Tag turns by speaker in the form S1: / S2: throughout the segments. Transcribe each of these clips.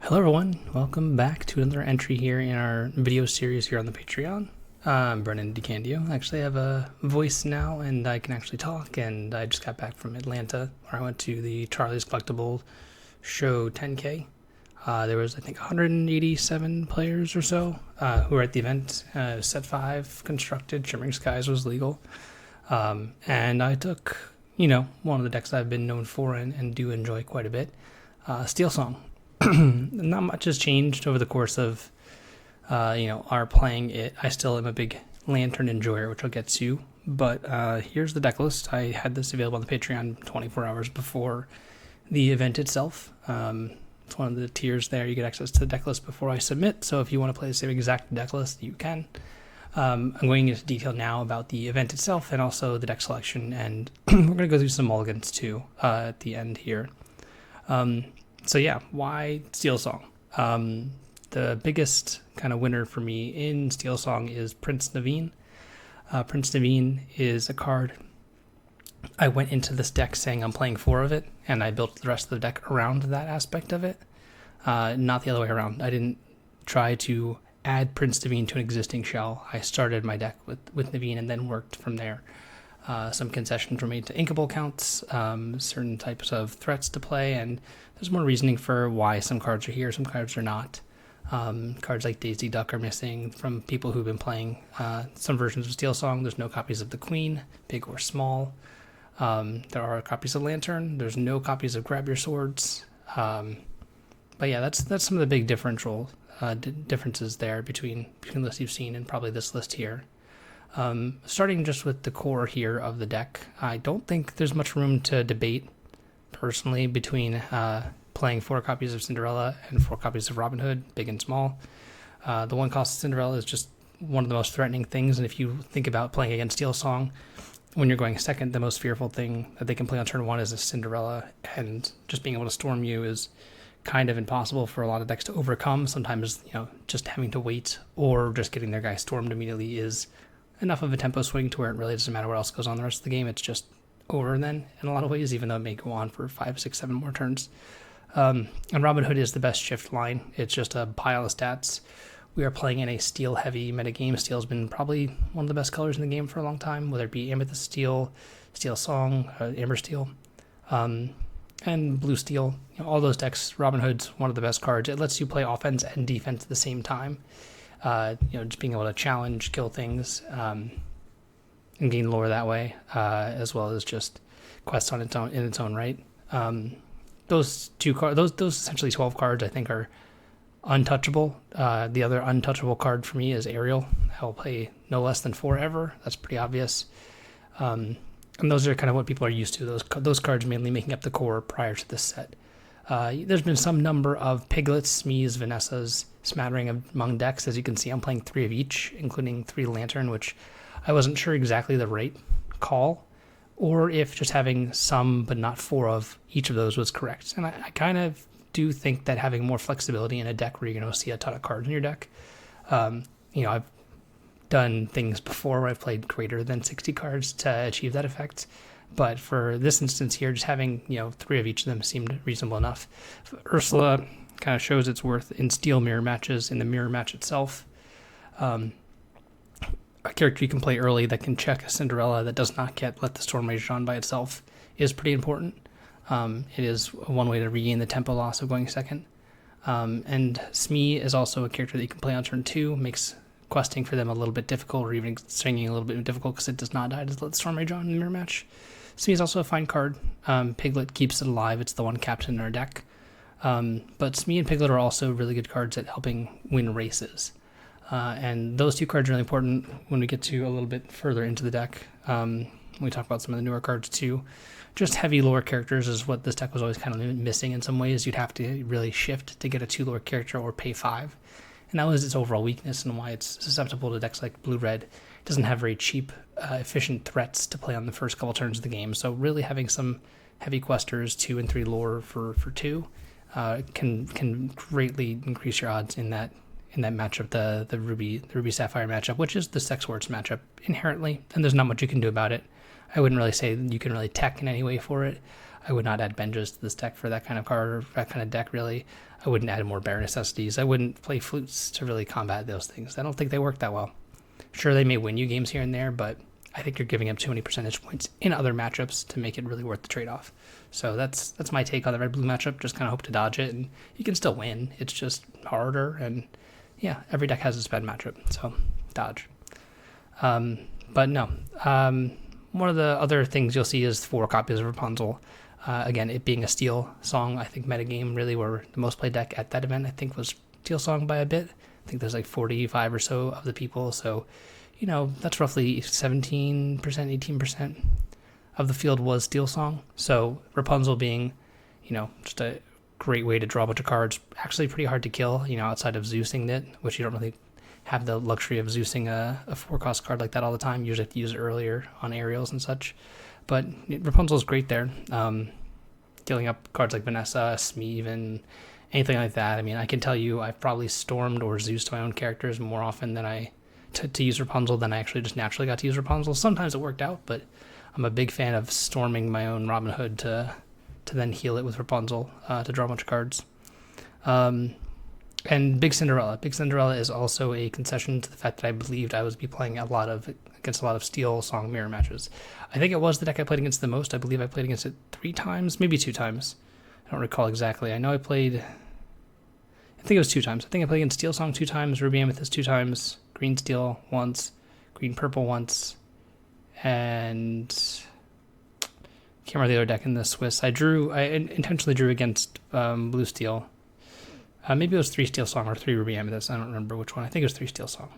S1: Hello everyone, welcome back to another entry here in our video series here on the Patreon. I'm Brennan DeCandio. I actually have a voice now and I can actually talk, and I just got back from Atlanta where I went to the Charlie's Collectible Show 10K. There was I think 187 players or so who were at the event. Set 5 constructed, Shimmering Skies was legal. And I took, one of the decks I've been known for and do enjoy quite a bit, Steel Song. Not much has changed over the course of, our playing it. I still am a big Lantern enjoyer, which I'll get to. But here's the deck list. I had this available on the Patreon 24 hours before the event itself. It's one of the tiers there. You get access to the deck list before I submit. So if you want to play the same exact deck list, you can. I'm going into detail now about the event itself and also the deck selection. And we're going to go through some mulligans too at the end here. So yeah, why Steel Song? The biggest kind of winner for me in Steel Song is Prince Naveen. Prince Naveen is a card. I went into this deck saying I'm playing 4 of it, and I built the rest of the deck around that aspect of it. Not the other way around. I didn't try to add Prince Naveen to an existing shell. I started my deck with Naveen and then worked from there. Some concessions were made to inkable counts, certain types of threats to play, and there's more reasoning for why some cards are here, some cards are not. Cards like Daisy Duck are missing from people who've been playing some versions of Steel Song. There's no copies of the Queen, big or small. There are copies of Lantern. There's no copies of Grab Your Swords. But yeah, that's some of the big differences there between the list you've seen and probably this list here. Starting just with the core here of the deck, I don't think there's much room to debate, personally, between playing 4 copies of Cinderella and 4 copies of Robin Hood, big and small. The one cost of Cinderella is just one of the most threatening things, and if you think about playing against Steel Song, when you're going second, the most fearful thing that they can play on turn 1 is a Cinderella, and just being able to storm you is kind of impossible for a lot of decks to overcome. Sometimes, just having to wait or just getting their guy stormed immediately is enough of a tempo swing to where it really doesn't matter what else goes on the rest of the game. It's just over then in a lot of ways, even though it may go on for 5, 6, 7 more turns. And Robin Hood is the best shift line. It's just a pile of stats. We are playing in a steel-heavy metagame. Steel's been probably one of the best colors in the game for a long time, whether it be Amethyst Steel, Steel Song, Amber Steel, and Blue Steel. All those decks, Robin Hood's one of the best cards. It lets you play offense and defense at the same time. Just being able to challenge, kill things, and gain lore that way, as well as just quests in its own right. Those essentially 12 cards I think are untouchable. The other untouchable card for me is Ariel. I will play no less than 4 ever. That's pretty obvious. And those are kind of what people are used to. Those cards mainly making up the core prior to this set. There's been some number of Piglets, Smees, Vanessas, smattering among decks. As you can see, I'm playing 3 of each, including 3 Lantern, which I wasn't sure exactly the right call, or if just having some but not 4 of each of those was correct. And I kind of do think that having more flexibility in a deck where you're going to see a ton of cards in your deck, I've done things before where I've played greater than 60 cards to achieve that effect. But for this instance here, just having 3 of each of them seemed reasonable enough. Ursula kind of shows its worth in steel mirror matches, in the mirror match itself. A character you can play early that can check a Cinderella that does not let the Storm Rage on by itself is pretty important. It is one way to regain the tempo loss of going second. And Smee is also a character that you can play on turn 2, makes questing for them a little bit difficult, or even stringing a little bit difficult because it does not die to let the Storm Rage on in the mirror match. Smee is also a fine card. Piglet keeps it alive. It's the one captain in our deck. But Smee and Piglet are also really good cards at helping win races. And those 2 cards are really important when we get to a little bit further into the deck. We talk about some of the newer cards too. Just heavy lore characters is what this deck was always kind of missing in some ways. You'd have to really shift to get a 2 lore character or pay 5. And that was its overall weakness and why it's susceptible to decks like Blue-Red. It doesn't have very cheap, efficient threats to play on the first couple turns of the game. So really having some heavy questers, 2 and 3 lore for 2, can greatly increase your odds in that matchup, the Ruby Sapphire matchup, which is the Sex Words matchup inherently, and there's not much you can do about it. I wouldn't really say you can really tech in any way for it. I would not add Benjas to this deck for that kind of card or that kind of deck, really. I wouldn't add more Bare Necessities. I wouldn't play Flutes to really combat those things. I don't think they work that well. Sure, they may win you games here and there, but I think you're giving up too many percentage points in other matchups to make it really worth the trade-off. So that's my take on the red-blue matchup. Just kind of hope to dodge it, and you can still win. It's just harder, and yeah, every deck has its bad matchup, so dodge. But no. One of the other things you'll see is 4 copies of Rapunzel. Again, it being a Steel Song, I think metagame really were the most played deck at that event, I think was Steel Song by a bit. I think there's like 45 or so of the people, so, you know, that's roughly 17%, 18% of the field was Steel Song. So Rapunzel being, you know, just a great way to draw a bunch of cards, actually pretty hard to kill, you know, outside of Zeusing it, which you don't really have the luxury of Zeusing a 4-cost card like that all the time. You usually have to use it earlier on aerials and such. But Rapunzel is great there. Dealing up cards like Vanessa, Smee, even anything like that. I mean, I can tell you I've probably stormed or Zeused my own characters more often than to use Rapunzel than I actually just naturally got to use Rapunzel. Sometimes it worked out, but I'm a big fan of storming my own Robin Hood to then heal it with Rapunzel to draw a bunch of cards. And Big Cinderella. Big Cinderella is also a concession to the fact that I believed I would be playing against a lot of Steel Song mirror matches. I think it was the deck I played against the most. I believe I played against it 3 times, maybe 2 times. I don't recall exactly. I think it was 2 times. I think I played against Steel Song 2 times, Ruby Amethyst 2 times, Green Steel once, Green Purple once, and can't remember the other deck in the Swiss. I intentionally drew against Blue Steel. Maybe it was 3 Steel Song or 3 Ruby Amethyst. I don't remember which one. I think it was 3 Steel Song.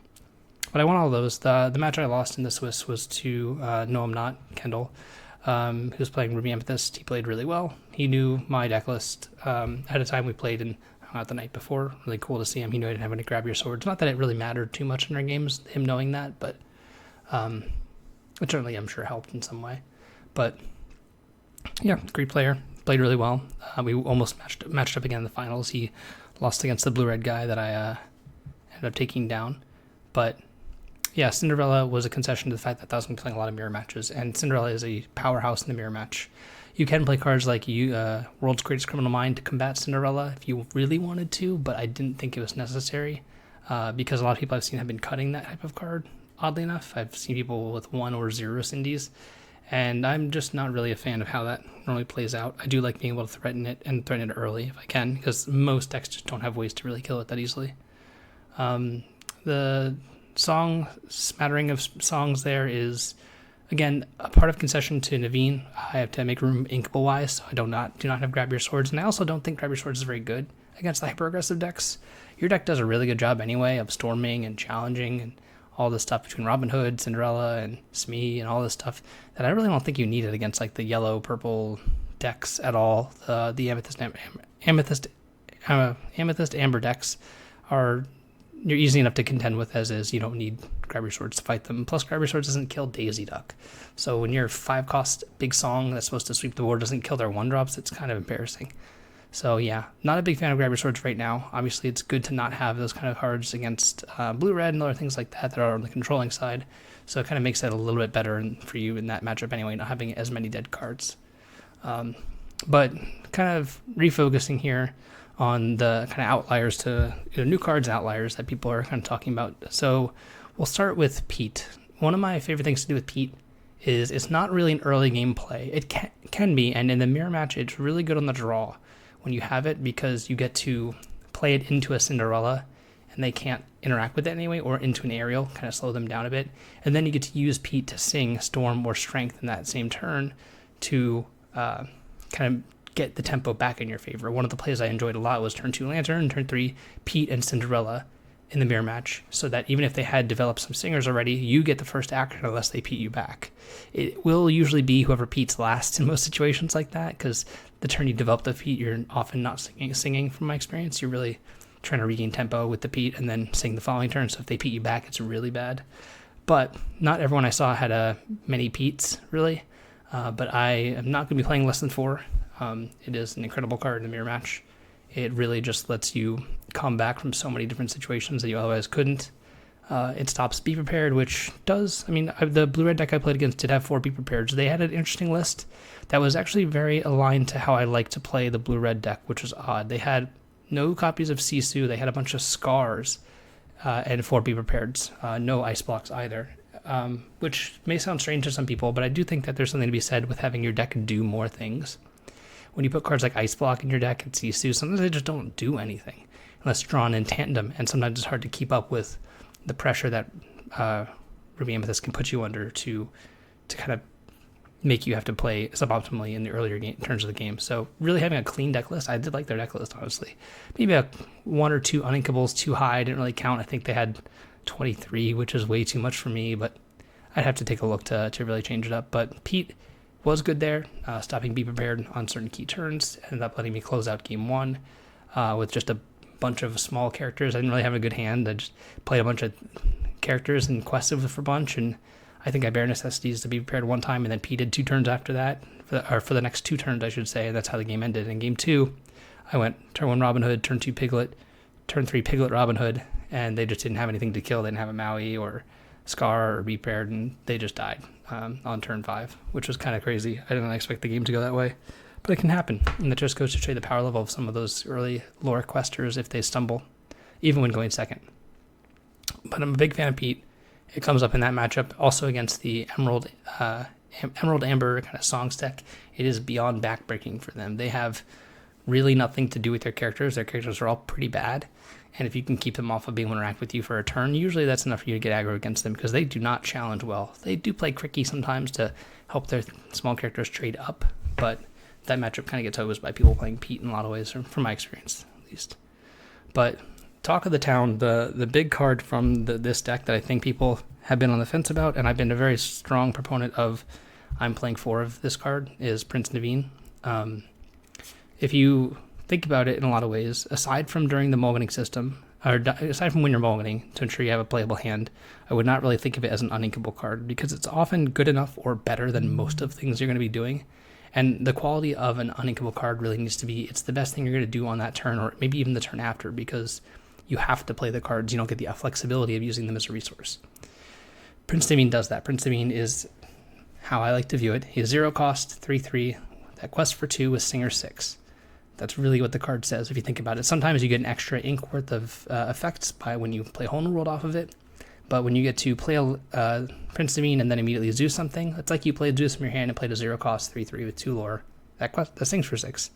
S1: But I won all of those. The match I lost in the Swiss was to No I'm Not, Kendall, who was playing Ruby Amethyst. He played really well. He knew my deck list at a time we played and hung out the night before. Really cool to see him. He knew I didn't have any Grab Your Swords. Not that it really mattered too much in our games, him knowing that, but it certainly, I'm sure, helped in some way. But yeah, great player. Played really well. We almost matched up again in the finals. He lost against the blue-red guy that I ended up taking down. But yeah, Cinderella was a concession to the fact that I was going to be playing a lot of mirror matches, and Cinderella is a powerhouse in the mirror match. You can play cards like World's Greatest Criminal Mind to combat Cinderella if you really wanted to, but I didn't think it was necessary because a lot of people I've seen have been cutting that type of card, oddly enough. I've seen people with 1 or 0 Cindies, and I'm just not really a fan of how that normally plays out. I do like being able to threaten it and threaten it early if I can, because most decks just don't have ways to really kill it that easily. The smattering of songs there is, again, a part of concession to Naveen. I have to make room inkable-wise, so I do not have Grab Your Swords, and I also don't think Grab Your Swords is very good against the hyper-aggressive decks. Your deck does a really good job anyway of storming and challenging and all this stuff between Robin Hood, Cinderella, and Smee, and all this stuff that I really don't think you need it against like the yellow-purple decks at all. The Amethyst Amber decks you're easy enough to contend with as is. You don't need Grab Your Swords to fight them. Plus, Grab Your Swords doesn't kill Daisy Duck. So when your 5-cost big song that's supposed to sweep the board doesn't kill their 1-drops, it's kind of embarrassing. So yeah, not a big fan of Grab Your Swords right now. Obviously, it's good to not have those kind of cards against blue-red and other things like that are on the controlling side. So it kind of makes it a little bit better for you in that matchup anyway, not having as many dead cards. But kind of refocusing here on the kind of outliers to new cards and outliers that people are kind of talking about. So we'll start with Pete. One of my favorite things to do with Pete is it's not really an early game play. It can be, and in the mirror match, it's really good on the draw when you have it because you get to play it into a Cinderella and they can't interact with it anyway, or into an aerial, kind of slow them down a bit. And then you get to use Pete to sing Storm or Strength in that same turn to kind of get the tempo back in your favor. One of the plays I enjoyed a lot was turn 2 Lantern, turn 3 Pete and Cinderella in the mirror match, so that even if they had developed some singers already, you get the first action unless they Pete you back. It will usually be whoever Pete's last in most situations like that, because the turn you develop the Pete, you're often not singing from my experience. You're really trying to regain tempo with the Pete and then sing the following turn, so if they Pete you back, it's really bad. But not everyone I saw had many Petes, really. But I am not going to be playing less than 4. It is an incredible card in the mirror match. It really just lets you come back from so many different situations that you otherwise couldn't. It stops Be Prepared, which does, the blue-red deck I played against did have 4 Be Prepared. They had an interesting list that was actually very aligned to how I like to play the blue-red deck, which was odd. They had no copies of Sisu, they had a bunch of Scars, and 4 Be Prepareds. No Ice Blocks either, which may sound strange to some people, but I do think that there's something to be said with having your deck do more things. When you put cards like Ice Block in your deck and Sisu, sometimes they just don't do anything unless drawn in tandem, and sometimes it's hard to keep up with the pressure that Ruby Amethyst can put you under to kind of make you have to play suboptimally in the earlier turns of the game. So really having a clean deck list, I did like their deck list, honestly. Maybe a 1 or 2 uninkables too high, I didn't really count. I think they had 23, which is way too much for me, but I'd have to take a look to really change it up. But Pete was good there, stopping Be Prepared on certain key turns, ended up letting me close out game 1 with just a bunch of small characters. I didn't really have a good hand. I just played a bunch of characters and quested with for a bunch, and I think I bare necessities to Be Prepared 1 time, and then P did 2 turns after that, for the next 2 turns, I should say, and that's how the game ended. In game 2, I went turn 1 Robin Hood, turn 2 Piglet, turn 3 Piglet Robin Hood, and they just didn't have anything to kill. They didn't have a Maui or Scar or Be Prepared, and they just died on turn 5, which was kind of crazy. I didn't expect the game to go that way. But it can happen, and that just goes to show you the power level of some of those early lore questers if they stumble, even when going second. But I'm a big fan of Pete. It comes up in that matchup, also against the Emerald Amber kind of songs deck. It is beyond backbreaking for them. They have really nothing to do with their characters. Their characters are all pretty bad, and if you can keep them off of being able to interact with you for a turn, usually that's enough for you to get aggro against them, because they do not challenge well. They do play Cricky sometimes to help their small characters trade up, but that matchup kind of gets hosed by people playing Pete in a lot of ways, from my experience, at least. But talk of the town, the big card from this deck that I think people have been on the fence about, and I've been a very strong proponent of, I'm playing 4 of this card, is Prince Naveen. If you think about it in a lot of ways, aside from during the mulliganing system, or aside from when you're mulliganing to ensure you have a playable hand, I would not really think of it as an uninkable card, because it's often good enough or better than most of things you're going to be doing. And the quality of an uninkable card really needs to be, it's the best thing you're going to do on that turn, or maybe even the turn after, because you have to play the cards. You don't get the flexibility of using them as a resource. Prince Naveen does that. Prince Naveen is how I like to view it. He's 0 cost, 3/3. That quest for 2 with Singer 6. That's really what the card says if you think about it. Sometimes you get an extra ink worth of effects by when you play Hole in the World off of it. But when you get to play Prince Naveen and then immediately Zeus something, it's like you played Zeus from your hand and played a 0 cost 3/3 with 2 lore. That sings for 6.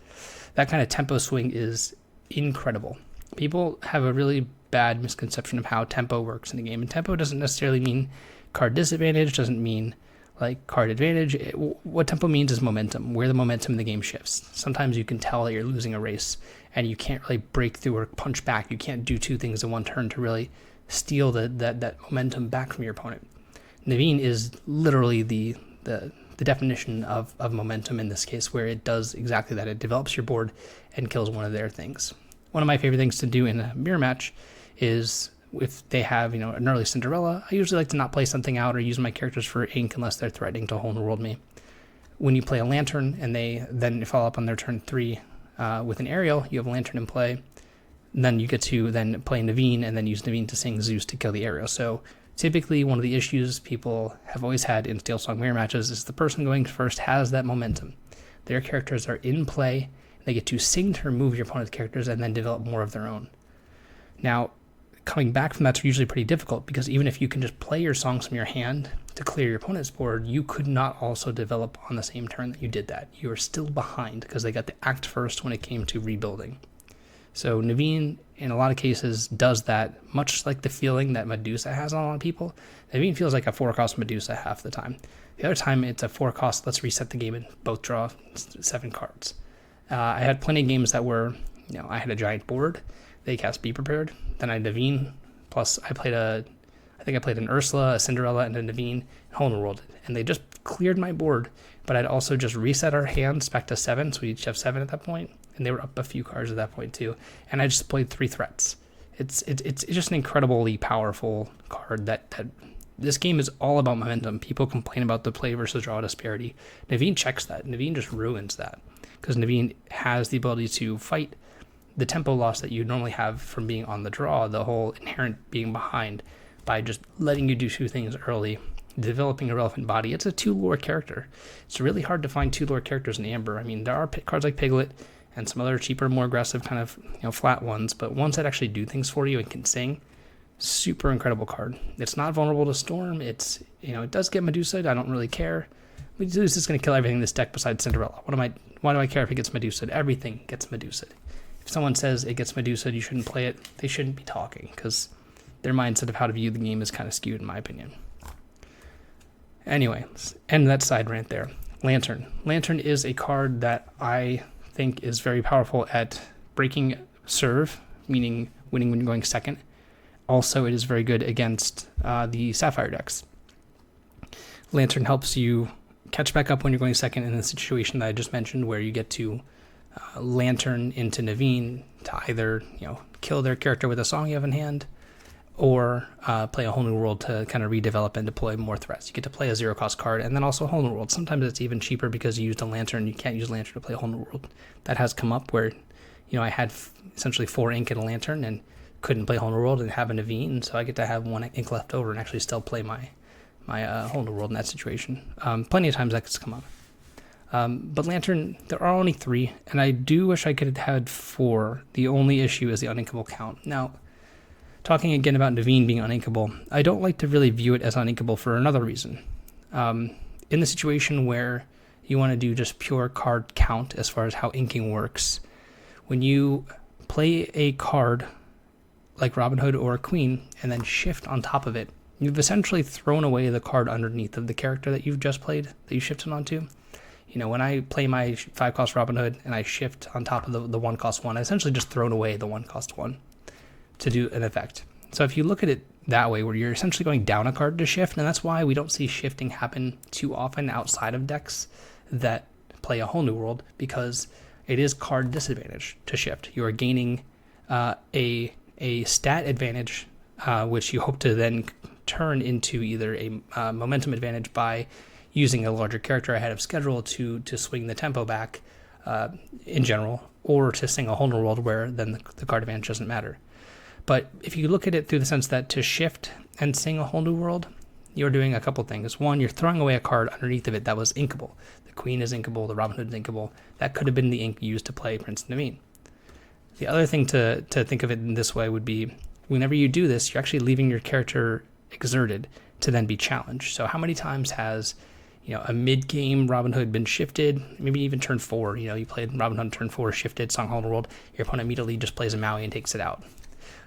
S1: That kind of tempo swing is incredible. People have a really bad misconception of how tempo works in the game. And tempo doesn't necessarily mean card disadvantage, doesn't mean like card advantage. What tempo means is momentum, where the momentum in the game shifts. Sometimes you can tell that you're losing a race and you can't really break through or punch back. You can't do 2 things in one turn to really steal that momentum back from your opponent. Naveen is literally the definition of momentum in this case, where it does exactly that. It develops your board and kills one of their things. One of my favorite things to do in a mirror match is, if they have an early Cinderella, I usually like to not play something out or use my characters for ink unless they're threatening to Hole in the World me. When you play a Lantern and they then follow up on their turn 3 with an Aerial, you have a Lantern in play. And then you get to then play Naveen and then use Naveen to sing Zeus to kill the Aerial. So typically one of the issues people have always had in Steel Song mirror matches is the person going first has that momentum. Their characters are in play. They get to sing to remove your opponent's characters and then develop more of their own. Now, coming back from that's usually pretty difficult, because even if you can just play your songs from your hand to clear your opponent's board, you could not also develop on the same turn that you did that. You are still behind because they got the act first when it came to rebuilding. So Naveen, in a lot of cases, does that, much like the feeling that Medusa has on a lot of people. Naveen feels like a 4-cost Medusa half the time. The other time, it's a 4-cost, let's reset the game and both draw 7 cards. I had plenty of games that were, I had a giant board. They cast Be Prepared. Then I had Naveen. Plus, I played an Ursula, a Cinderella, and a Naveen in Hole in the World. And they just cleared my board. But I'd also just reset our hands back to 7. So we each have 7 at that point. And they were up a few cards at that point too. And I just played 3 threats. It's just an incredibly powerful card that this game is all about momentum. People complain about the play versus draw disparity. Naveen checks that. Naveen just ruins that, because Naveen has the ability to fight the tempo loss that you normally have from being on the draw, the whole inherent being behind, by just letting you do 2 things early, developing a relevant body. It's a 2 lore character. It's really hard to find 2 lore characters in Amber. I mean, there are cards like Piglet and some other cheaper, more aggressive kind of flat ones, but ones that actually do things for you and can sing. Super incredible card. It's not vulnerable to Storm. It's it does get Medusa. I don't really care. Medusa's going to kill everything in this deck besides Cinderella. Why do I care if it gets Medusa? Everything gets Medusa. If someone says it gets Medusa, you shouldn't play it. They shouldn't be talking, because their mindset of how to view the game is kind of skewed, in my opinion. Anyway, end that side rant there. Lantern. Lantern is a card that I think is very powerful at breaking serve, meaning winning when you're going second. Also, it is very good against the Sapphire decks. Lantern helps you catch back up when you're going second in the situation that I just mentioned, where you get to Lantern into Naveen to either kill their character with a song you have in hand, or play a whole new world to kind of redevelop and deploy more threats. You get to play a 0-cost card, and then also a whole new world. Sometimes it's even cheaper because you used a Lantern. You can't use Lantern to play a whole new world. That has come up where I had essentially 4 ink and a Lantern and couldn't play whole new world and have a Naveen, so I get to have 1 ink left over and actually still play my whole new world in that situation. Plenty of times that could come up. But Lantern, there are only 3, and I do wish I could have had 4. The only issue is the uninkable count. Now, talking again about Naveen being uninkable, I don't like to really view it as uninkable for another reason. In the situation where you want to do just pure card count as far as how inking works, when you play a card like Robin Hood or a Queen and then shift on top of it, you've essentially thrown away the card underneath of the character that you've just played, that you shifted onto. When I play my 5-cost Robin Hood and I shift on top of the 1-cost one, I essentially just thrown away the 1-cost one to do an effect. So if you look at it that way, where you're essentially going down a card to shift, and that's why we don't see shifting happen too often outside of decks that play a whole new world, because it is card disadvantage to shift. You are gaining a stat advantage, which you hope to then turn into either a momentum advantage by using a larger character ahead of schedule to swing the tempo back in general, or to sing a whole new world where then the card advantage doesn't matter. But if you look at it through the sense that to shift and sing a whole new world, you're doing a couple things. One, you're throwing away a card underneath of it that was inkable. The Queen is inkable, the Robin Hood is inkable. That could have been the ink used to play Prince Naveen. The other thing to think of it in this way would be, whenever you do this, you're actually leaving your character exerted to then be challenged. So how many times has a mid-game Robin Hood been shifted, maybe even turn 4, you played Robin Hood turn 4, shifted, sung whole new world, your opponent immediately just plays a Maui and takes it out.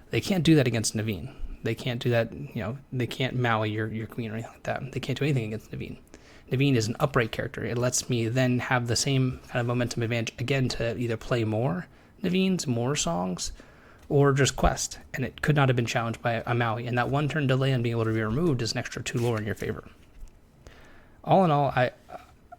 S1: They can't do that against Naveen. They can't do that, they can't Maui your Queen or anything like that. They can't do anything against Naveen. Naveen is an upright character. It lets me then have the same kind of momentum advantage again to either play more Naveens, more songs, or just quest. And it could not have been challenged by a Maui. And that 1 turn delay on being able to be removed is an extra 2 lore in your favor. All in all,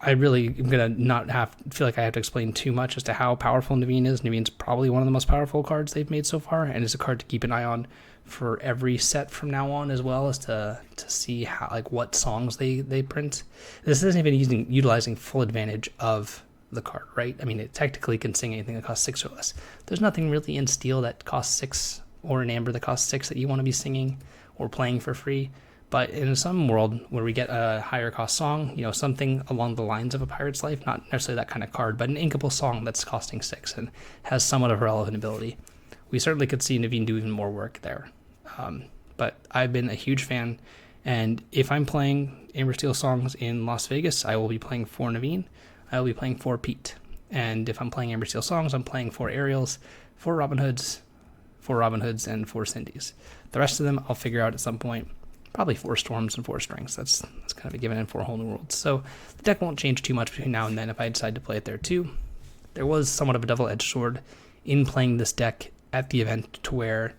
S1: I really am going to not feel like I have to explain too much as to how powerful Naveen is. Naveen's probably one of the most powerful cards they've made so far, and it's a card to keep an eye on for every set from now on, as well as to see how what songs they print. This isn't even utilizing full advantage of the card, right? I mean, it technically can sing anything that costs 6 or less. There's nothing really in Steel that costs 6 or in Amber that costs 6 that you want to be singing or playing for free. But in some world where we get a higher cost song, something along the lines of a Pirate's Life, not necessarily that kind of card, but an inkable song that's costing 6 and has somewhat of relevant ability, we certainly could see Naveen do even more work there. But I've been a huge fan, and if I'm playing Amber Steel songs in Las Vegas, I will be playing for Naveen. I will be playing for Pete. And if I'm playing Amber Steel songs, I'm playing for Ariels, for Robin Hoods, and for Cindy's. The rest of them I'll figure out at some point. Probably 4 Storms and 4 Strings. That's kind of a given in 4 whole new worlds. So the deck won't change too much between now and then if I decide to play it there too. There was somewhat of a double-edged sword in playing this deck at the event, to where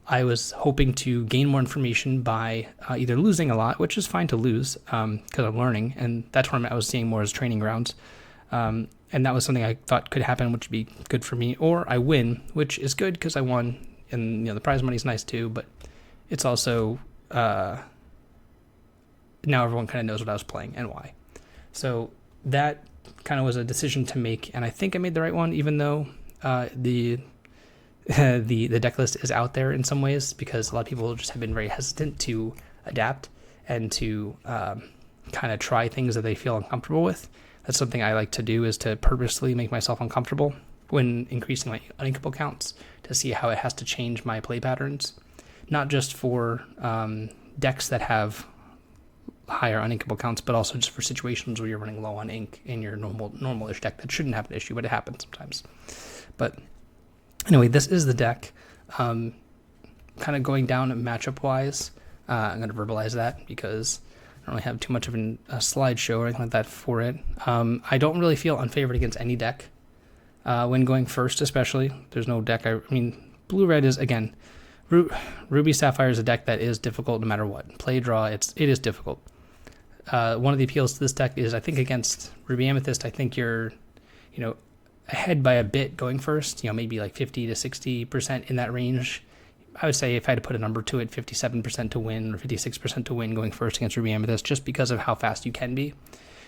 S1: I was hoping to gain more information by either losing a lot, which is fine to lose because I'm learning, and that tournament I was seeing more as training grounds. And that was something I thought could happen, which would be good for me. Or I win, which is good because I won, and the prize money is nice too, but it's also... now everyone kind of knows what I was playing and why. So that kind of was a decision to make, and I think I made the right one, even though the deck list is out there in some ways, because a lot of people just have been very hesitant to adapt and to kind of try things that they feel uncomfortable with. That's something I like to do, is to purposely make myself uncomfortable when increasing my uninkable counts, to see how it has to change my play patterns, not just for decks that have higher uninkable counts, but also just for situations where you're running low on ink in your normal-ish deck. That shouldn't have an issue, but it happens sometimes. But anyway, this is the deck. Kind of going down matchup-wise, I'm going to verbalize that because I don't really have too much of a slideshow or anything like that for it. I don't really feel unfavored against any deck when going first, especially. There's no deck. I mean, blue-red is, again, Ruby Sapphire is a deck that is difficult no matter what. Play draw, it is difficult. One of the appeals to this deck is, I think, against Ruby Amethyst, I think you're, ahead by a bit going first, maybe like 50 to 60% in that range. I would say, if I had to put a number to it, 57% to win or 56% to win going first against Ruby Amethyst, just because of how fast you can be.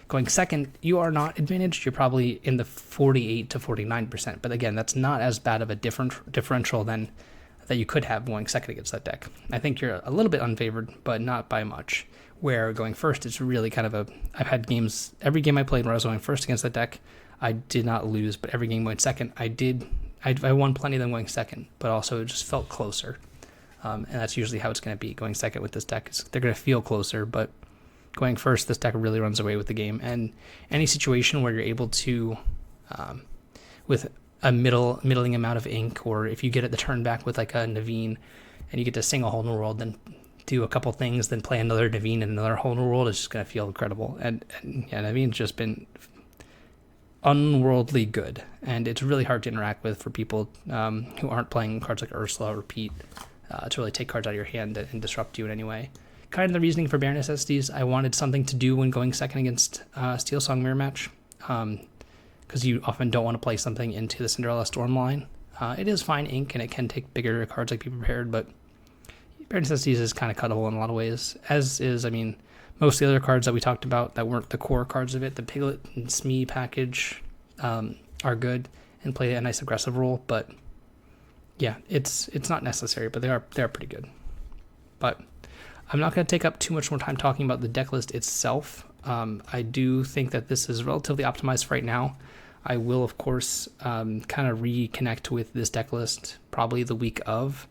S1: Going second, you are not advantaged. You're probably in the 48 to 49%. But again, that's not as bad of a differential than that you could have going second against that deck. I think you're a little bit unfavored, but not by much. Where going first, it's really kind of I've had games, every game I played where I was going first against that deck, I did not lose, but every game going second, I won plenty of them going second, but also it just felt closer. And that's usually how it's going to be going second with this deck. They're going to feel closer, but going first, this deck really runs away with the game. And any situation where you're able to, with a middling amount of ink, or if you get it the turn back with like a Naveen, and you get to sing a whole new world, then do a couple things, then play another Naveen and another whole new world, it's just going to feel incredible. And yeah, Naveen's just been unworldly good, and it's really hard to interact with for people who aren't playing cards like Ursula or Pete, to really take cards out of your hand and disrupt you in any way. Kind of the reasoning for Baroness SDs, I wanted something to do when going second against Steel Song Mirror Match, because you often don't want to play something into the Cinderella Storm line. It is fine ink, and it can take bigger cards like Be Prepared, but Baroness SDs is kind of cuttable in a lot of ways, as is, most of the other cards that we talked about that weren't the core cards of it. The Piglet and Smee package are good and play a nice aggressive role, but yeah, it's not necessary, but they are pretty good. But I'm not going to take up too much more time talking about the deck list itself. I do think that this is relatively optimized for right now. I will, of course, kind of reconnect with this deck list probably the week of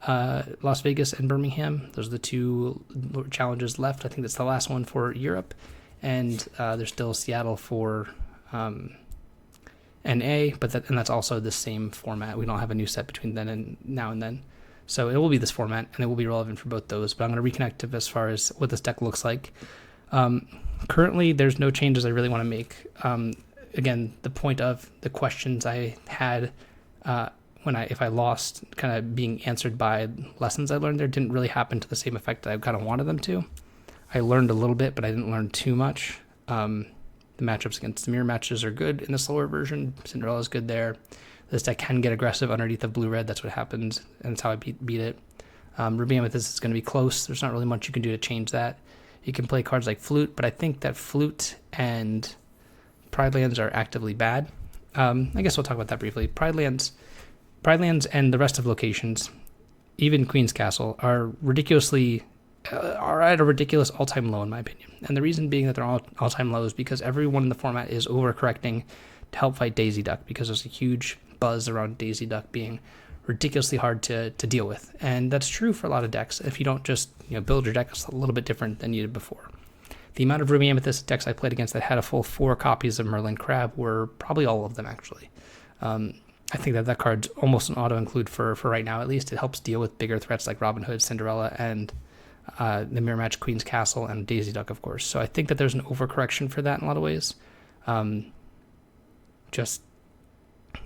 S1: Las Vegas and Birmingham. Those are the two challenges left. I think that's the last one for Europe, and there's still Seattle for NA, but that's also the same format. We don't have a new set between then and now and then, so it will be this format, and it will be relevant for both those. But I'm going to reconnect as far as what this deck looks like. Currently, there's no changes I really want to make. Again, the point of the questions I had if I lost, kind of being answered by lessons I learned there, didn't really happen to the same effect that I kind of wanted them to. I learned a little bit, but I didn't learn too much. The matchups against the mirror matches are good in the slower version. Cinderella's good there. This deck can get aggressive underneath of blue-red. That's what happens, and that's how I beat it. Ruby Amethyst is going to be close. There's not really much you can do to change that. You can play cards like Flute, but I think that Flute and Pride Lands are actively bad. I guess we'll talk about that briefly. Pride Lands and the rest of locations, even Queen's Castle, are at a ridiculous all-time low in my opinion. And the reason being that they're all-time low is because everyone in the format is overcorrecting to help fight Daisy Duck, because there's a huge buzz around Daisy Duck being ridiculously hard to deal with. And that's true for a lot of decks if you don't just build your deck a little bit different than you did before. The amount of Ruby Amethyst decks I played against that had a full 4 copies of Merlin Crab were probably all of them, actually. I think that card's almost an auto-include for right now, at least. It helps deal with bigger threats like Robin Hood, Cinderella, and the Mirror Match Queen's Castle, and Daisy Duck, of course. So I think that there's an overcorrection for that in a lot of ways. Just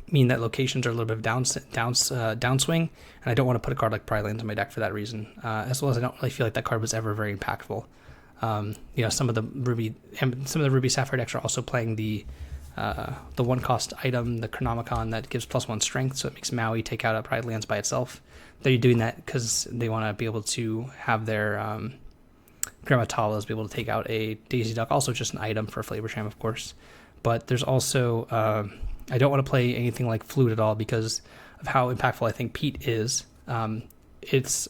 S1: mean that locations are a little bit of downswing, and I don't want to put a card like Pride Lands in my deck for that reason, as well as I don't really feel like that card was ever very impactful. Some of the Ruby Sapphire decks are also playing the one cost item, the Chronomicon, that gives +1 strength, so it makes Maui take out a Pride Lands by itself. They're doing that because they want to be able to have their Gramatalas be able to take out a Daisy Duck, also just an item for Flavor Jam, of course. But there's also, I don't want to play anything like Flute at all, because of how impactful I think Pete is. It's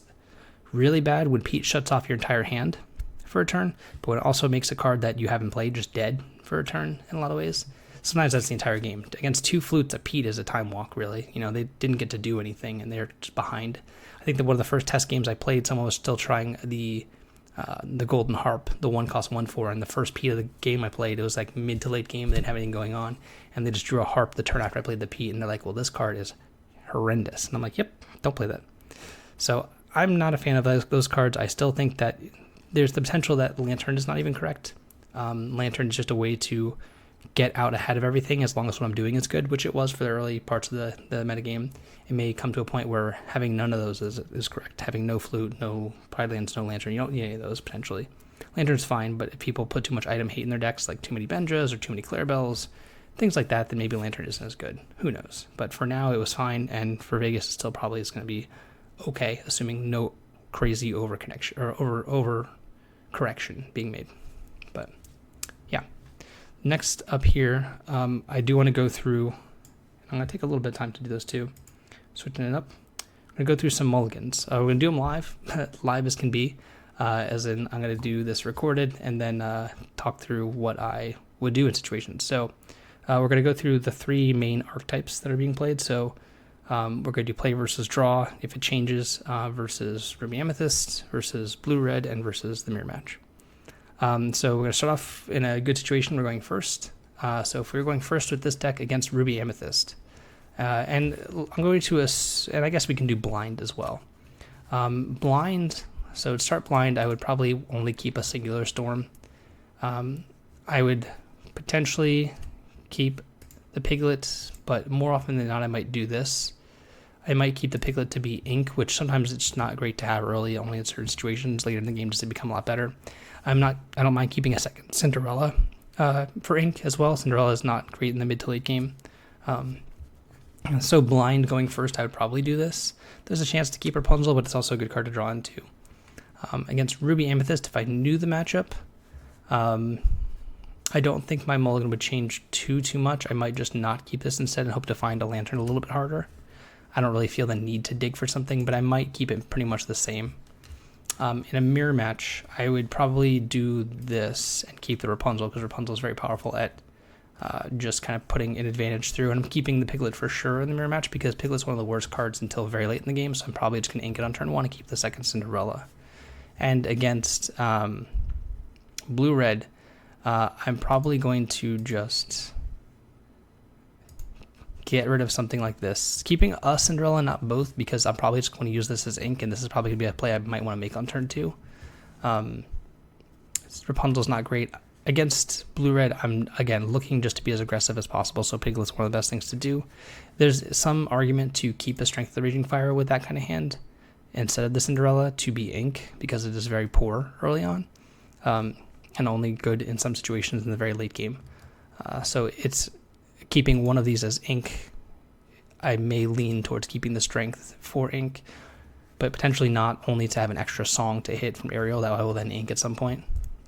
S1: really bad when Pete shuts off your entire hand for a turn, but it also makes a card that you haven't played just dead for a turn in a lot of ways. Sometimes that's the entire game. Against 2 flutes, a Pete is a time walk, really. They didn't get to do anything, and they're just behind. I think that one of the first test games I played, someone was still trying the Golden Harp, the 1-cost 1/4, and the first Pete of the game I played, it was like mid to late game, they didn't have anything going on, and they just drew a Harp the turn after I played the Pete, and they're like, well, this card is horrendous. And I'm like, yep, don't play that. So I'm not a fan of those cards. I still think that there's the potential that Lantern is not even correct. Lantern is just a way to get out ahead of everything as long as what I'm doing is good, which it was for the early parts of the metagame. It may come to a point where having none of those is correct. Having no flute, no Pride Lands, no Lantern, you don't need any of those potentially. Lantern's fine, but if people put too much item hate in their decks, like too many Benjas or too many Clarabelles, things like that, then maybe Lantern isn't as good. Who knows? But for now, it was fine, and for Vegas, it still probably is going to be okay, assuming no crazy overconnection or over correction being made. But yeah. Next up here, I do want to go through, I'm going to take a little bit of time to do those too, switching it up. I'm going to go through some mulligans. We're going to do them live, live as can be, as in I'm going to do this recorded and then talk through what I would do in situations. So we're going to go through the 3 main archetypes that are being played. So we're going to do play versus draw, if it changes, versus Ruby Amethyst, versus Blue Red, and versus the mirror match. So we're going to start off in a good situation. We're going first. So if we're going first with this deck against Ruby Amethyst, and I'm going to, and I guess we can do blind as well. Blind, so to start blind, I would probably only keep a singular storm. I would potentially keep the Piglet, but more often than not, I might do this. I might keep the Piglet to be ink, which sometimes it's not great to have early, only in certain situations. Later in the game, does it become a lot better? I don't mind keeping a second Cinderella for ink as well. Cinderella is not great in the mid to late game. So blind going first, I would probably do this. There's a chance to keep Rapunzel, but it's also a good card to draw into. Against Ruby Amethyst, if I knew the matchup, I don't think my mulligan would change too much. I might just not keep this instead and hope to find a Lantern a little bit harder. I don't really feel the need to dig for something, but I might keep it pretty much the same. In a mirror match, I would probably do this and keep the Rapunzel, because Rapunzel is very powerful at just kind of putting an advantage through. And I'm keeping the Piglet for sure in the mirror match, because Piglet's one of the worst cards until very late in the game, so I'm probably just going to ink it on turn 1 and keep the second Cinderella. And against Blue-Red, I'm probably going to just get rid of something like this. Keeping a Cinderella, not both, because I'm probably just going to use this as ink, and this is probably going to be a play I might want to make on turn 2. Rapunzel's not great. Against Blue-Red, I'm, again, looking just to be as aggressive as possible, so Piglet's one of the best things to do. There's some argument to keep the Strength of the Raging Fire with that kind of hand instead of the Cinderella to be ink, because it is very poor early on, and only good in some situations in the very late game. So it's keeping one of these as ink. I may lean towards keeping the Strength for ink, but potentially not, only to have an extra song to hit from Ariel that I will then ink at some point.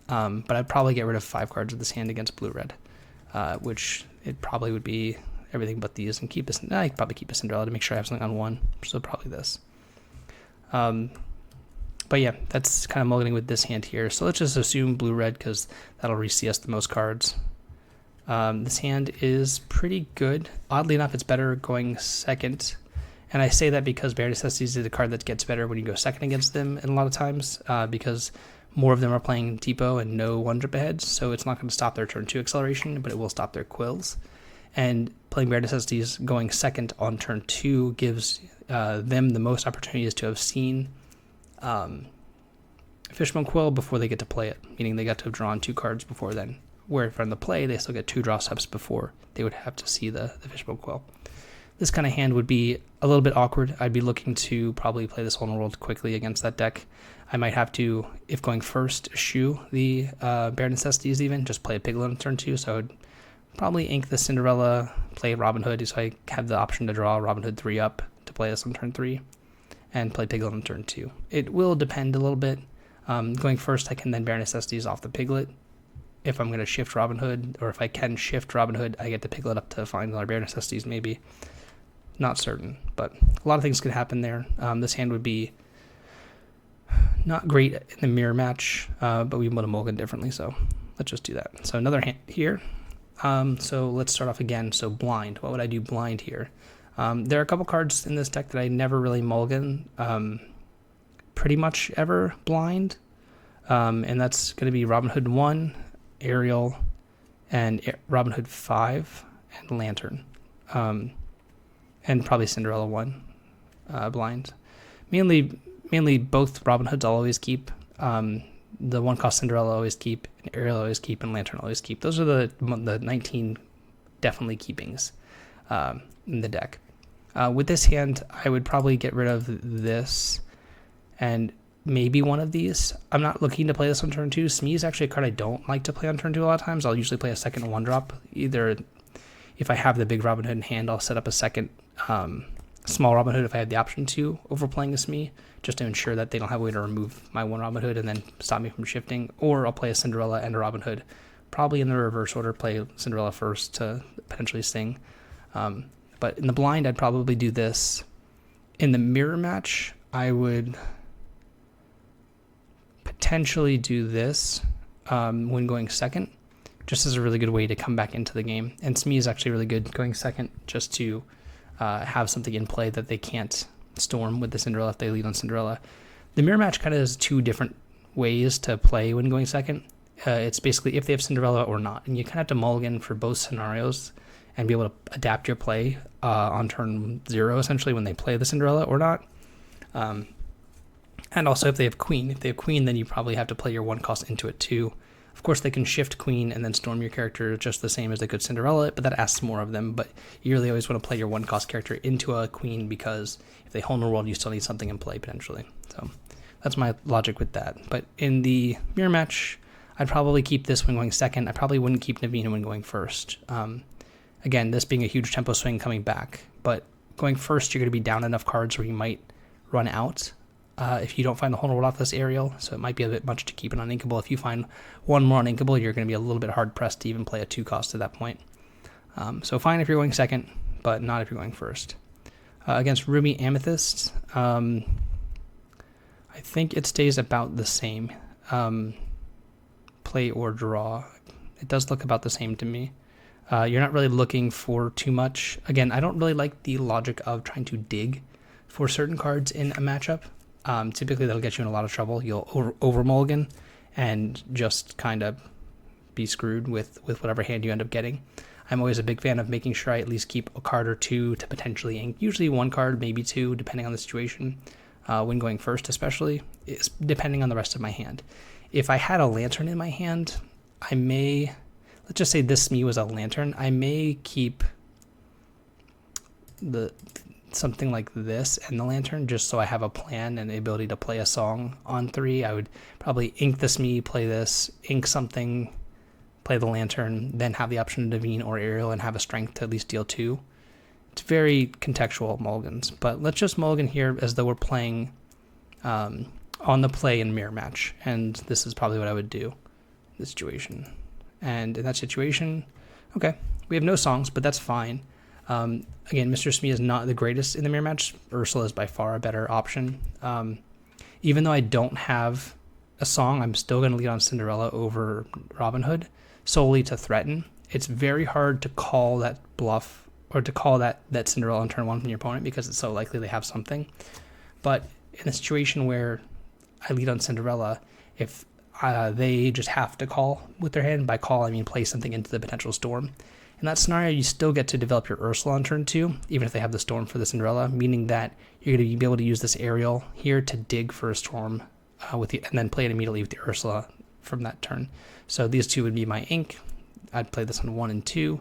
S1: But I'd probably get rid of 5 cards of this hand against Blue-Red, which it probably would be everything but these, and keep this. I'd probably keep a Cinderella to make sure I have something on 1, so probably this. But yeah, that's kind of mulliganing with this hand here. So let's just assume Blue-Red, because that'll re-CS the most cards. This hand is pretty good. Oddly enough, it's better going second. And I say that because Bare Necessities is the card that gets better when you go second against them, and a lot of times, because more of them are playing Depot and no one-drip aheads, so it's not going to stop their turn 2 acceleration, but it will stop their quills. And playing Bare Necessities going second on turn 2 gives them the most opportunities to have seen Fishbone Quill before they get to play it, meaning they got to have drawn 2 cards before then. Where from the play, they still get 2 draw steps before they would have to see the Fishbone Quill. This kind of hand would be a little bit awkward. I'd be looking to probably play this Hole in the World quickly against that deck. I might have to, if going first, eschew the Bare Necessities even, just play a Piglet on turn 2, so I would probably ink the Cinderella, play Robin Hood, so I have the option to draw Robin Hood 3 up to play this on turn 3, and play Piglet on turn 2. It will depend a little bit. Going first, I can then Bare Necessities off the Piglet. If I'm going to shift Robin Hood, or if I can shift Robin Hood, I get the Piglet up to find other Bare Necessities maybe. not certain, but a lot of things could happen there. This hand would be not great in the mirror match, but we would have mulligan differently, so let's just do that. So another hand here. So let's start off again. So blind. What would I do blind here? There are a couple cards in this deck that I never really mulligan, pretty much ever blind, and that's going to be Robin Hood 1, Ariel, and Robin Hood 5, and Lantern, and probably Cinderella 1 blind. Mainly both Robin Hoods I'll always keep. The one cost Cinderella always keep, and Ariel always keep, and Lantern always keep. Those are the 19 definitely keepings in the deck. With this hand, I would probably get rid of this and maybe one of these. I'm not looking to play this on turn 2. Smee is actually a card I don't like to play on turn 2 a lot of times. I'll usually play a second 1-drop. Either if I have the big Robin Hood in hand, I'll set up a second small Robin Hood if I have the option to over playing a Smee, just to ensure that they don't have a way to remove my one Robin Hood and then stop me from shifting. Or I'll play a Cinderella and a Robin Hood, probably in the reverse order, play Cinderella first to potentially sing. But in the blind, I'd probably do this. In the mirror match, I would potentially do this when going second, just as a really good way to come back into the game. And Smee is actually really good going second, just to have something in play that they can't storm with the Cinderella if they lead on Cinderella. The mirror match kind of has two different ways to play when going second. It's basically if they have Cinderella or not, and you kind of have to mulligan for both scenarios and be able to adapt your play on turn 0, essentially, when they play the Cinderella or not. And also if they have Queen. If they have Queen, then you probably have to play your 1 cost into it too. Of course, they can shift Queen and then storm your character just the same as they could Cinderella, but that asks more of them. But you really always want to play your 1 cost character into a Queen, because if they hold the world, you still need something in play potentially. So that's my logic with that. But in the mirror match, I'd probably keep this when going second. I probably wouldn't keep Navina when going first. Again, this being a huge tempo swing coming back, but going first, you're going to be down enough cards where you might run out if you don't find the whole world off this Ariel, so it might be a bit much to keep it uninkable. If you find one more uninkable, you're going to be a little bit hard-pressed to even play a 2 cost at that point. So fine if you're going second, but not if you're going first. Against Ruby Amethyst, I think it stays about the same. Play or draw. It does look about the same to me. You're not really looking for too much. Again, I don't really like the logic of trying to dig for certain cards in a matchup. Typically, that'll get you in a lot of trouble. You'll over mulligan and just kind of be screwed with whatever hand you end up getting. I'm always a big fan of making sure I at least keep a card or two to potentially ink. Usually 1 card, maybe 2, depending on the situation. When going first, especially, is depending on the rest of my hand. If I had a Lantern in my hand, I may... Let's just say this Smee was a Lantern. I may keep something like this and the Lantern, just so I have a plan and the ability to play a song on 3. I would probably ink the Smee, play this, ink something, play the Lantern, then have the option to Devine or Ariel and have a strength to at least deal 2. It's very contextual mulligans, but let's just mulligan here as though we're playing on the play in mirror match, and this is probably what I would do in this situation. And in that situation, okay, we have no songs, but that's fine. Again, Mr. Smee is not the greatest in the mirror match. Ursula is by far a better option. Even though I don't have a song, I'm still going to lead on Cinderella over Robin Hood, solely to threaten. It's very hard to call that bluff, or to call that Cinderella on turn 1 from your opponent, because it's so likely they have something. But in a situation where I lead on Cinderella, if they just have to call with their hand. By call, I mean play something into the potential storm. In that scenario, you still get to develop your Ursula on turn 2, even if they have the storm for the Cinderella, meaning that you're going to be able to use this Ariel here to dig for a storm, and then play it immediately with the Ursula from that turn. So these two would be my ink. I'd play this on 1 and 2.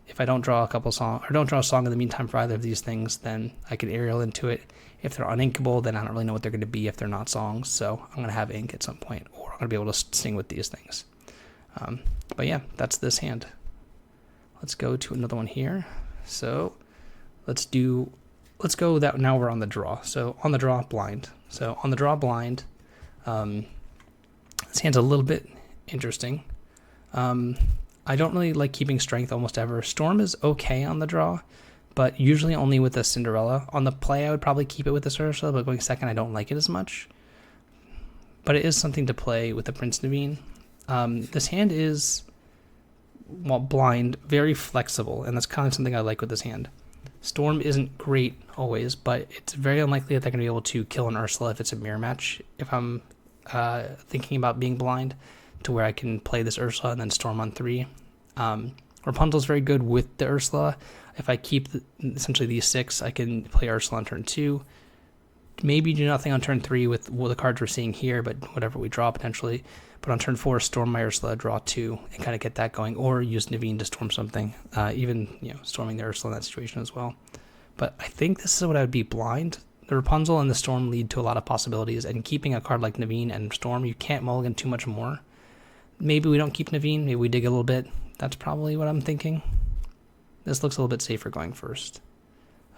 S1: If I don't draw don't draw a song in the meantime for either of these things, then I could Ariel into it. If they're uninkable, then I don't really know what they're going to be if they're not songs, so I'm going to have ink at some point, or I'm going to be able to sing with these things. But yeah, that's this hand. Let's go to another one here. So let's go that now we're on the draw. So on the draw, blind. So on the draw, blind. This hand's a little bit interesting. I don't really like keeping strength almost ever. Storm is okay on the draw, but usually only with a Cinderella. On the play, I would probably keep it with this Ursula, but going second, I don't like it as much. But it is something to play with the Prince Naveen. This hand is, while blind, very flexible, and that's kind of something I like with this hand. Storm isn't great always, but it's very unlikely that they're going to be able to kill an Ursula if it's a mirror match. If I'm thinking about being blind, to where I can play this Ursula and then Storm on 3. Rapunzel's very good with the Ursula. If I keep essentially these 6, I can play Ursula on turn 2. Maybe do nothing on turn 3 with the cards we're seeing here, but whatever we draw potentially. But on turn 4, Storm my Ursula, draw 2, and kind of get that going. Or use Naveen to storm something. Even storming the Ursula in that situation as well. But I think this is what I would be blind. The Rapunzel and the Storm lead to a lot of possibilities, and keeping a card like Naveen and Storm, you can't mulligan too much more. Maybe we don't keep Naveen, maybe we dig a little bit. That's probably what I'm thinking. This looks a little bit safer going first.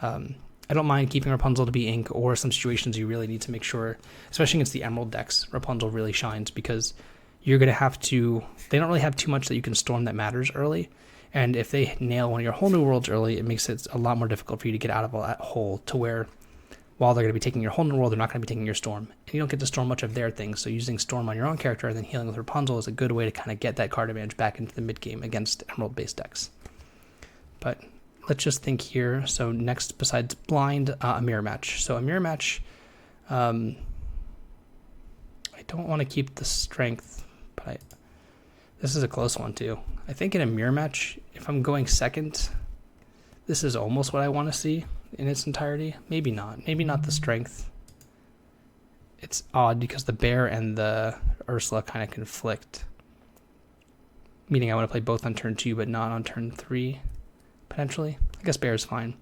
S1: I don't mind keeping Rapunzel to be ink, or some situations you really need to make sure, especially against the Emerald decks, Rapunzel really shines, because you're going to have to, they don't really have too much that you can storm that matters early, and if they nail one of your whole new worlds early, it makes it a lot more difficult for you to get out of that hole, to where while they're going to be taking your whole new world, they're not going to be taking your Storm. And you don't get to storm much of their things, so using Storm on your own character and then healing with Rapunzel is a good way to kind of get that card advantage back into the mid-game against Emerald-based decks. But let's just think here. So next, besides blind, a mirror match. So a mirror match, I don't want to keep the strength, but this is a close one too. I think in a mirror match, if I'm going second, this is almost what I want to see in its entirety. Maybe not. Maybe not the strength. It's odd because the bear and the Ursula kind of conflict. Meaning I want to play both on turn 2, but not on turn 3, potentially. I guess bear is fine.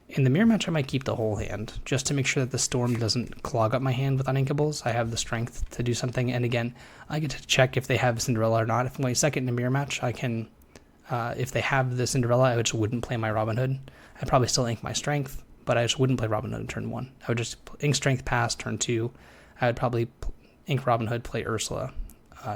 S1: In the mirror match, I might keep the whole hand, just to make sure that the Storm doesn't clog up my hand with uninkables. I have the strength to do something, and again, I get to check if they have Cinderella or not. If I'm going second in a mirror match, I can, if they have the Cinderella, I just wouldn't play my Robin Hood. I'd probably still ink my strength, but I just wouldn't play Robin Hood in turn 1. I would just ink strength pass turn 2. I would probably ink Robin Hood, play Ursula,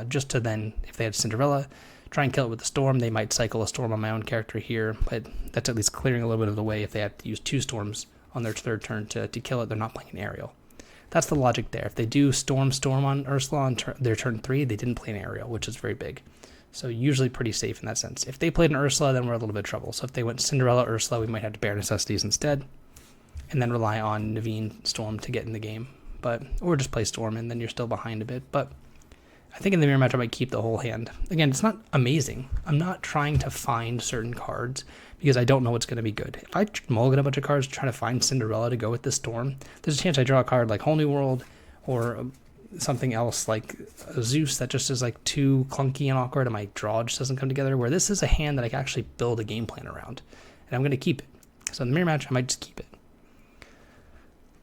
S1: just to then, if they had Cinderella, try and kill it with the Storm. They might cycle a Storm on my own character here, but that's at least clearing a little bit of the way if they have to use 2 Storms on their third turn to kill it. They're not playing an aerial. That's the logic there. If they do Storm on Ursula on their turn 3, they didn't play an aerial, which is very big. So usually pretty safe in that sense. If they played an Ursula, then we're a little bit of trouble. So if they went Cinderella, Ursula, we might have to bear necessities instead, and then rely on Naveen Storm to get in the game. Or just play Storm, and then you're still behind a bit. But I think in the mirror match, I might keep the whole hand. Again, it's not amazing. I'm not trying to find certain cards because I don't know what's going to be good. If I mulligan a bunch of cards trying to find Cinderella to go with the Storm, there's a chance I draw a card like Whole New World or something else like a Zeus that just is like too clunky and awkward, and my draw just doesn't come together, where this is a hand that I can actually build a game plan around, and I'm going to keep it. So in the mirror match, I might just keep it.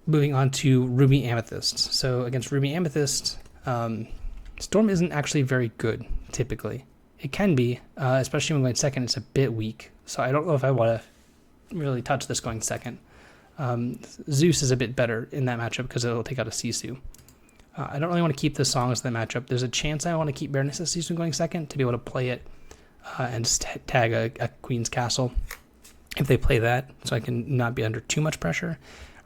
S1: Moving on to Ruby Amethyst. So against Ruby Amethyst, Storm isn't actually very good, typically. It can be, especially when going second, it's a bit weak. So I don't know if I want to really touch this going second. Zeus is a bit better in that matchup because it'll take out a Sisu. I don't really want to keep the songs in the matchup. There's a chance I want to keep Bare Necessities when going second to be able to play it and just tag a Queen's Castle if they play that, so I can not be under too much pressure.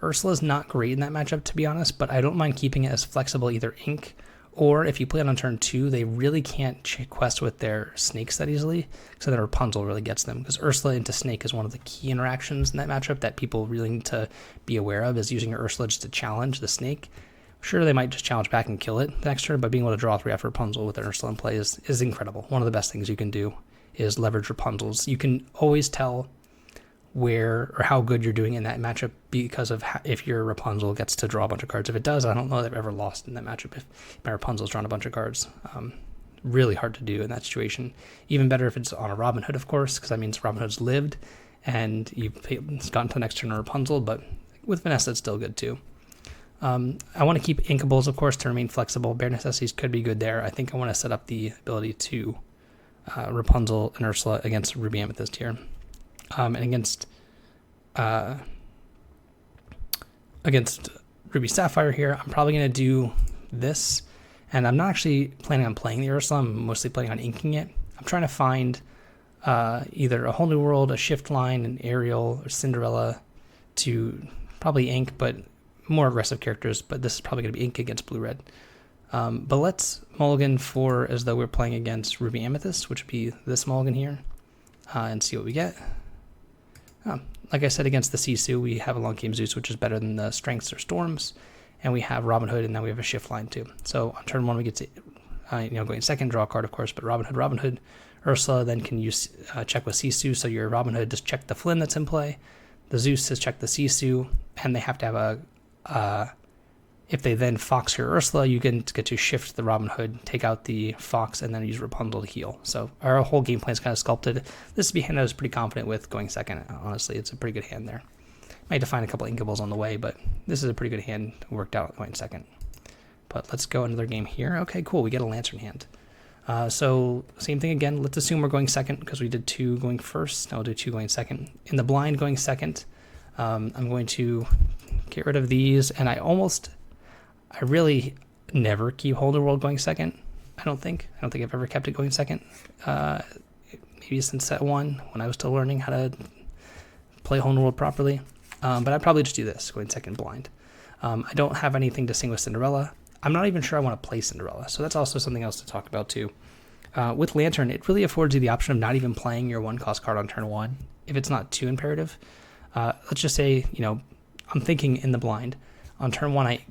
S1: Ursula's not great in that matchup, to be honest, but I don't mind keeping it as flexible, either ink, or if you play it on turn 2, they really can't quest with their snakes that easily, so that Rapunzel really gets them, because Ursula into snake is one of the key interactions in that matchup that people really need to be aware of, is using Ursula just to challenge the snake. Sure, they might just challenge back and kill it the next turn, but being able to draw 3 after Rapunzel with Ursula in play is incredible. One of the best things you can do is leverage Rapunzels. You can always tell where or how good you're doing in that matchup because of if your Rapunzel gets to draw a bunch of cards. If it does, I don't know that I've ever lost in that matchup if my Rapunzel's drawn a bunch of cards. Really hard to do in that situation. Even better if it's on a Robin Hood, of course, because that means Robin Hood's lived and you've gotten to the next turn on Rapunzel, but with Vanessa, it's still good too. I want to keep Inkables, of course, to remain flexible. Bare Necessities could be good there. I think I want to set up the ability to Rapunzel and Ursula against Ruby Amethyst here. And against Ruby Sapphire here, I'm probably going to do this. And I'm not actually planning on playing the Ursula. I'm mostly planning on inking it. I'm trying to find either a whole new world, a shift line, an aerial, or Cinderella to probably ink, but more aggressive characters. But this is probably going to be ink against blue-red. But let's mulligan for as though we're playing against Ruby Amethyst, which would be this mulligan here, and see what we get. Like I said, against the Sisu, we have a long game Zeus, which is better than the Strengths or Storms, and we have Robin Hood, and now we have a shift line too. So on turn 1, we get to, going second, draw a card, of course, but Robin Hood, Ursula then can use check with Sisu, so your Robin Hood just check the Flynn that's in play, the Zeus has checked the Sisu, and they have to have a, if they then Fox your Ursula, you get to shift the Robin Hood, take out the Fox, and then use Rapunzel to heal. So our whole game plan is kind of sculpted. This is a hand I was pretty confident with going second. Honestly, it's a pretty good hand there. Might have to find a couple inkables on the way, but this is a pretty good hand. Worked out going second. But let's go another game here. Okay, cool. We get a Lantern hand. So same thing again. Let's assume we're going second because we did 2 going first. Now we'll do 2 going second. In the blind going second, I'm going to get rid of these, and I really never keep Whole New World going second. I don't think I've ever kept it going second. Maybe since set 1 when I was still learning how to play Whole New World properly. But I'd probably just do this, going second blind. I don't have anything to sing with Cinderella. I'm not even sure I want to play Cinderella, so that's also something else to talk about too. With Lantern, it really affords you the option of not even playing your 1-cost card on turn 1 if it's not too imperative. Let's just say, I'm thinking in the blind. On turn 1, I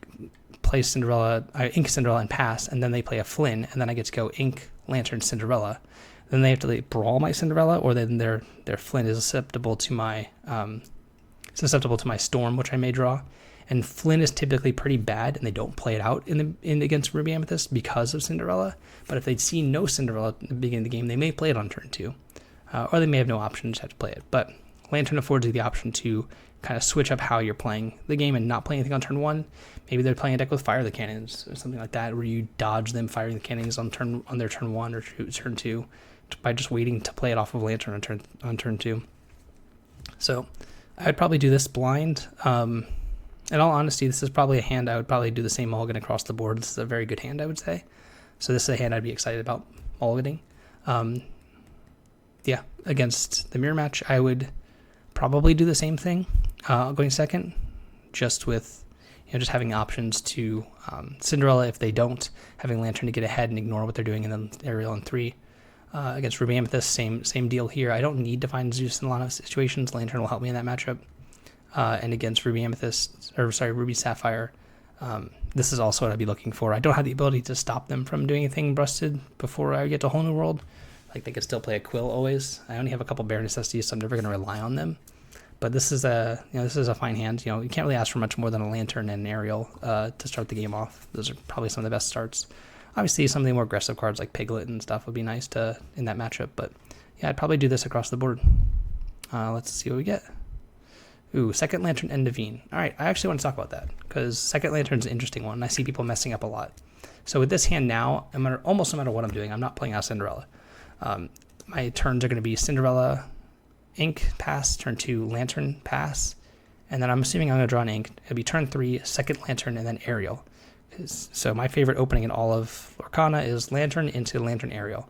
S1: play Cinderella, I ink Cinderella and pass, and then they play a Flynn, and then I get to go ink Lantern Cinderella. Then they have to brawl my Cinderella, or then their Flynn is susceptible to my Storm, which I may draw. And Flynn is typically pretty bad, and they don't play it out in against Ruby Amethyst because of Cinderella. But if they see no Cinderella at the beginning of the game, they may play it on turn 2, or they may have no option, just have to play it. But Lantern affords you the option to kind of switch up how you're playing the game and not play anything on turn 1. Maybe they're playing a deck with Fire the Cannons or something like that, where you dodge them firing the cannons on their turn 1 or turn 2 by just waiting to play it off of Lantern on turn 2. So I'd probably do this blind. In all honesty, this is probably a hand I would probably do the same mulligan across the board. This is a very good hand, I would say. So this is a hand I'd be excited about mulliganing. Against the mirror match, I would probably do the same thing, going second, just with just having options to Cinderella if they don't, having Lantern to get ahead and ignore what they're doing in the aerial in 3. Against Ruby Amethyst, same deal here. I don't need to find Zeus in a lot of situations. Lantern will help me in that matchup. And against Ruby Sapphire, this is also what I'd be looking for. I don't have the ability to stop them from doing anything busted before I get to Whole New World. Like, they could still play a Quill always. I only have a couple bare necessities, so I'm never going to rely on them. But this is a fine hand. You can't really ask for much more than a Lantern and an Aerial to start the game off. Those are probably some of the best starts. Obviously, some of the more aggressive cards like Piglet and stuff would be nice in that matchup. But yeah, I'd probably do this across the board. Let's see what we get. Ooh, Second Lantern and Naveen. All right, I actually want to talk about that because Second Lantern's an interesting one. I see people messing up a lot. So with this hand now, almost no matter what I'm doing, I'm not playing out Cinderella. My turns are going to be Cinderella, ink, pass, turn 2, Lantern, pass, and then I'm assuming I'm going to draw an ink. It'll be turn 3, Second Lantern, and then Aerial. So my favorite opening in all of Lorcana is Lantern into Lantern Aerial.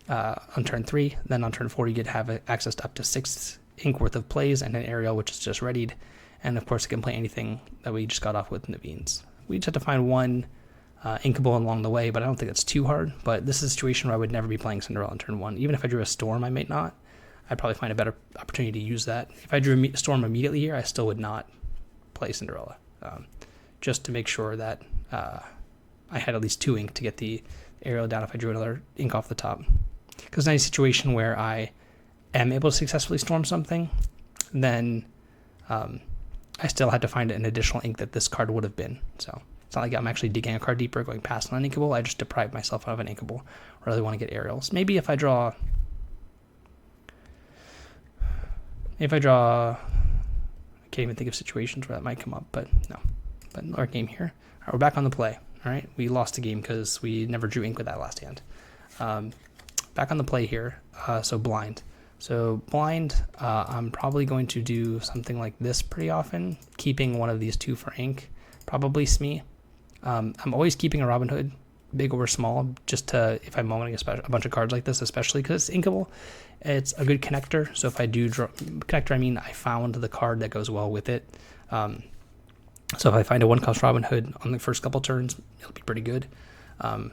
S1: On turn 3, then on turn 4 you get to have access to up to 6 ink worth of plays and an Aerial which is just readied, and of course it can play anything that we just got off with Naveen's. We just have to find one inkable along the way, but I don't think it's too hard. But this is a situation where I would never be playing Cinderella on turn 1. Even if I drew a Storm, I might not. I'd probably find a better opportunity to use that. If I drew a Storm immediately here, I still would not play Cinderella, just to make sure that I had at least 2 ink to get the Aerial down if I drew another ink off the top. Because in any situation where I am able to successfully Storm something, then I still had to find an additional ink that this card would have been. So it's not like I'm actually digging a card deeper, going past an uninkable. I just deprived myself of an inkable. I really want to get Aerials. Maybe if I draw... I can't even think of situations where that might come up, but no. But our game here. All right, we're back on the play. All right, we lost the game because we never drew ink with that last hand. Back on the play here, so blind. So blind, I'm probably going to do something like this pretty often, keeping one of these 2 for ink, probably Smee. I'm always keeping a Robin Hood big or small, just to, if I'm mulliganing a bunch of cards like this, especially because it's inkable, it's a good connector. So if I do draw connector, I mean I found the card that goes well with it. So if I find a 1-cost Robin Hood on the first couple turns, it'll be pretty good. And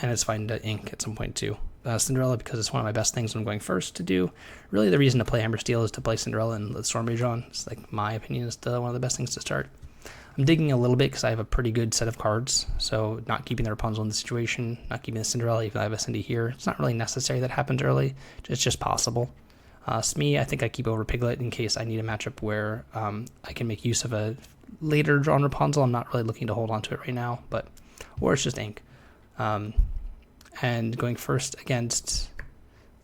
S1: it's fine to ink at some point too. Cinderella, because it's one of my best things when I'm going first to do. Really, the reason to play Hammer Steel is to play Cinderella and let Storm Rage on. It's like, my opinion, is still one of the best things to start. I'm digging a little bit because I have a pretty good set of cards, so not keeping the Rapunzel in the situation, not keeping the Cinderella, even though I have a Cindy here. It's not really necessary that happens early, it's just possible. Smee, I think I keep over Piglet in case I need a matchup where I can make use of a later drawn Rapunzel. I'm not really looking to hold on to it right now, or it's just ink. And going first against,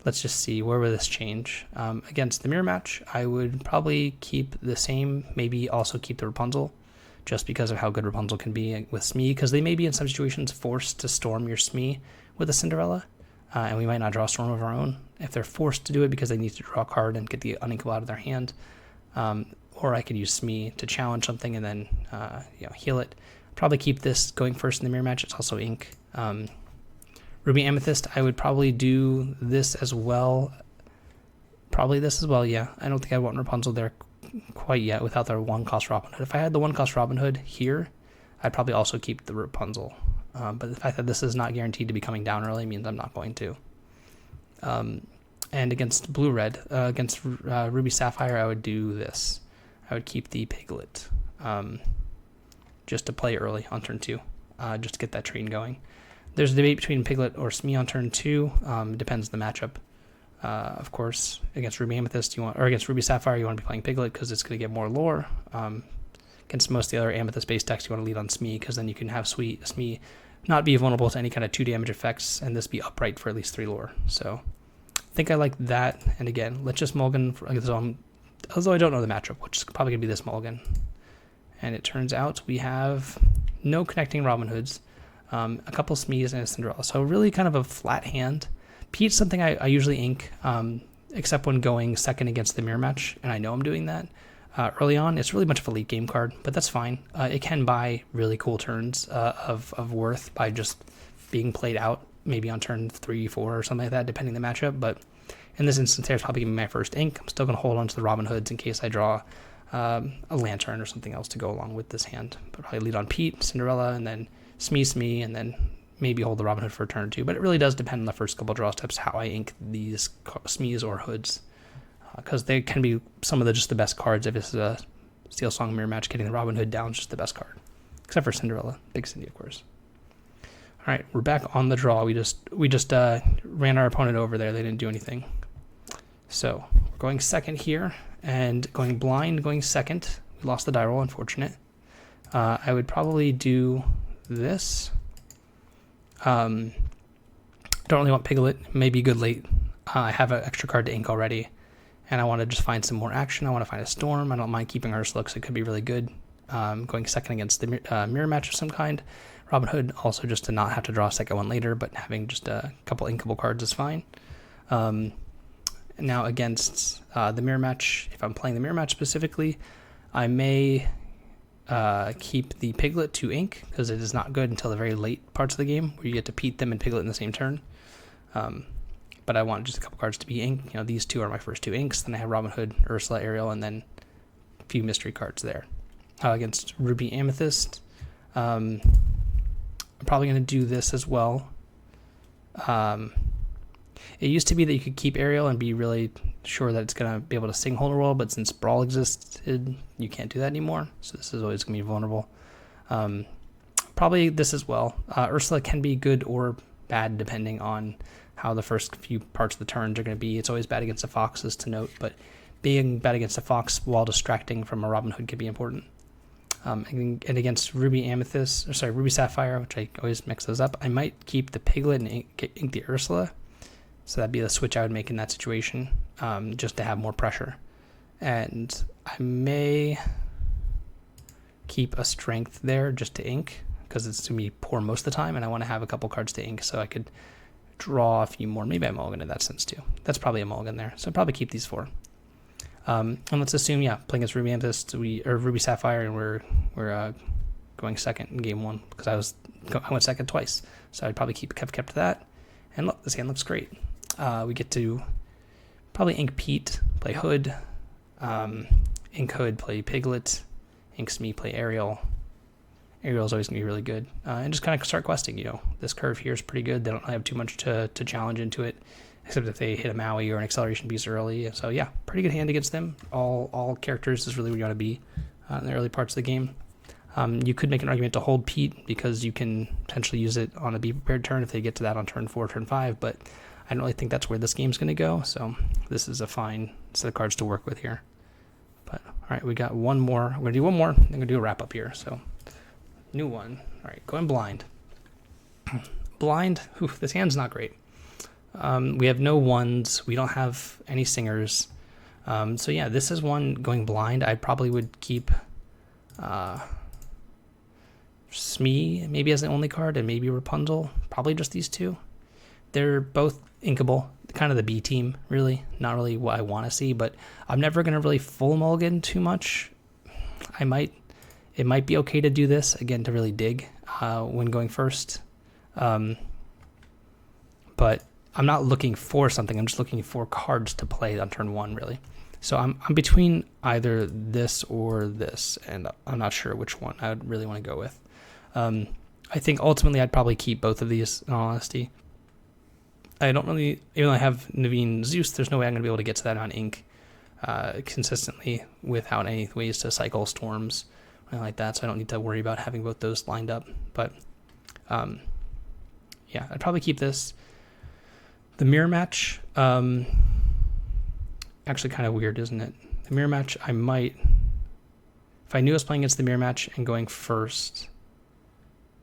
S1: let's just see, where will this change? Against the mirror match, I would probably keep the same, maybe also keep the Rapunzel, just because of how good Rapunzel can be with Smee, because they may be in some situations forced to storm your Smee with a Cinderella, and we might not draw a storm of our own if they're forced to do it because they need to draw a card and get the uninkable out of their hand. Or I could use Smee to challenge something and then heal it. Probably keep this going first in the mirror match. It's also ink. Ruby Amethyst, I would probably do this as well. Probably this as well, yeah. I don't think I want Rapunzel there quite yet without their 1-cost Robin Hood. If I had the 1-cost Robin Hood here, I'd probably also keep the Rapunzel. But the fact that this is not guaranteed to be coming down early means I'm not going to. And against Blue-Red, against Ruby Sapphire, I would do this. I would keep the Piglet just to play early on turn 2, just to get that train going. There's a debate between Piglet or Smee on turn 2. It depends on the matchup. Of course, against Ruby Amethyst, against Ruby Sapphire, you want to be playing Piglet because it's going to get more lore. Against most of the other Amethyst-based decks, you want to lead on Smee because then you can have Smee not be vulnerable to any kind of 2 damage effects, and this be upright for at least 3 lore. So I think I like that. And again, let's just mulligan for although I don't know the matchup, which is probably going to be this mulligan. And it turns out we have no connecting Robin Hoods. A couple Smees and a Cinderella. So really kind of a flat hand. Pete's something I usually ink, except when going second against the mirror match, and I know I'm doing that. Early on, it's really much of a late game card, but that's fine. It can buy really cool turns of worth by just being played out, maybe on turn 3, 4, or something like that, depending on the matchup. But in this instance, it's probably going to be my first ink. I'm still going to hold on to the Robin Hoods in case I draw a Lantern or something else to go along with this hand. But probably lead on Pete, Cinderella, and then Smee, and then maybe hold the Robin Hood for a turn or 2. But it really does depend on the first couple draw steps how I ink these Smees or Hoods, because they can be some of the best cards. If this is a Steel Song mirror match, getting the Robin Hood down is just the best card, except for Cinderella, Big Cindy, of course. All right, we're back on the draw. We just ran our opponent over there. They didn't do anything. So we're going second here and going blind, going second. We lost the die roll, unfortunate. I would probably do this. Don't really want Piglet. Maybe good late. I have an extra card to ink already, and I want to just find some more action. I want to find a Storm. I don't mind keeping Ursula because it could be really good. Going second against the mirror match of some kind. Robin Hood also just to not have to draw a second one later, but having just a couple inkable cards is fine. Now against the mirror match, if I'm playing the mirror match specifically, I may keep the Piglet to ink because it is not good until the very late parts of the game where you get to Pete them and Piglet in the same turn. But I want just a couple cards to be ink. These two are my first 2 inks. Then I have Robin Hood, Ursula, Ariel, and then a few mystery cards there. Against Ruby Amethyst, I'm probably going to do this as well. It used to be that you could keep Ariel and be really sure that it's going to be able to sing Hold a Roll, but since Brawl existed, you can't do that anymore. So this is always going to be vulnerable. Probably this as well. Ursula can be good or bad depending on how the first few parts of the turns are going to be. It's always bad against the foxes to note, but being bad against a fox while distracting from a Robin Hood could be important. And against Ruby Sapphire, which I always mix those up, I might keep the Piglet and ink the Ursula. So that'd be the switch I would make in that situation, just to have more pressure. And I may keep a Strength there just to ink, because it's going to be poor most of the time, and I want to have a couple cards to ink so I could draw a few more. Maybe I mulligan in that sense too. That's probably a mulligan there. So I'd probably keep these 4. And let's assume, playing against Ruby Amethyst, or Ruby Sapphire, and we're going second in game 1 because I went second twice. So I'd probably kept that. And look, this hand looks great. We get to probably ink Pete, play Hood, ink Hood, play Piglet, ink Smee, play Ariel. Ariel's always going to be really good. And just kind of start questing, This curve here is pretty good. They don't really have too much to challenge into it, except if they hit a Maui or an acceleration piece early. So yeah, pretty good hand against them. All characters is really where you want to be in the early parts of the game. You could make an argument to hold Pete because you can potentially use it on a be prepared turn if they get to that on turn 4, turn 5, but I don't really think that's where this game's going to go, so this is a fine set of cards to work with here. But all right, we got one more. We're going to do one more. I'm going to do a wrap up here. So new one. All right, going blind. Blind. This hand's not great. We have no ones. We don't have any singers. So yeah, this is one going blind. I probably would keep Smee maybe as the only card, and maybe Rapunzel. Probably just these two. They're both inkable. Kind of the B team, really. Not really what I want to see, but I'm never going to really full mulligan too much. It might be okay to do this, again, to really dig when going first. But I'm not looking for something. I'm just looking for cards to play on turn 1, really. So I'm between either this or this, and I'm not sure which one I would really want to go with. I think ultimately I'd probably keep both of these, in all honesty. I don't really, even though I have Naveen Zeus, there's no way I'm going to be able to get to that on ink consistently without any ways to cycle storms or anything like that, so I don't need to worry about having both those lined up. But yeah, I'd probably keep this. The mirror match, actually kind of weird, isn't it? The mirror match, I might, if I knew I was playing against the mirror match and going first,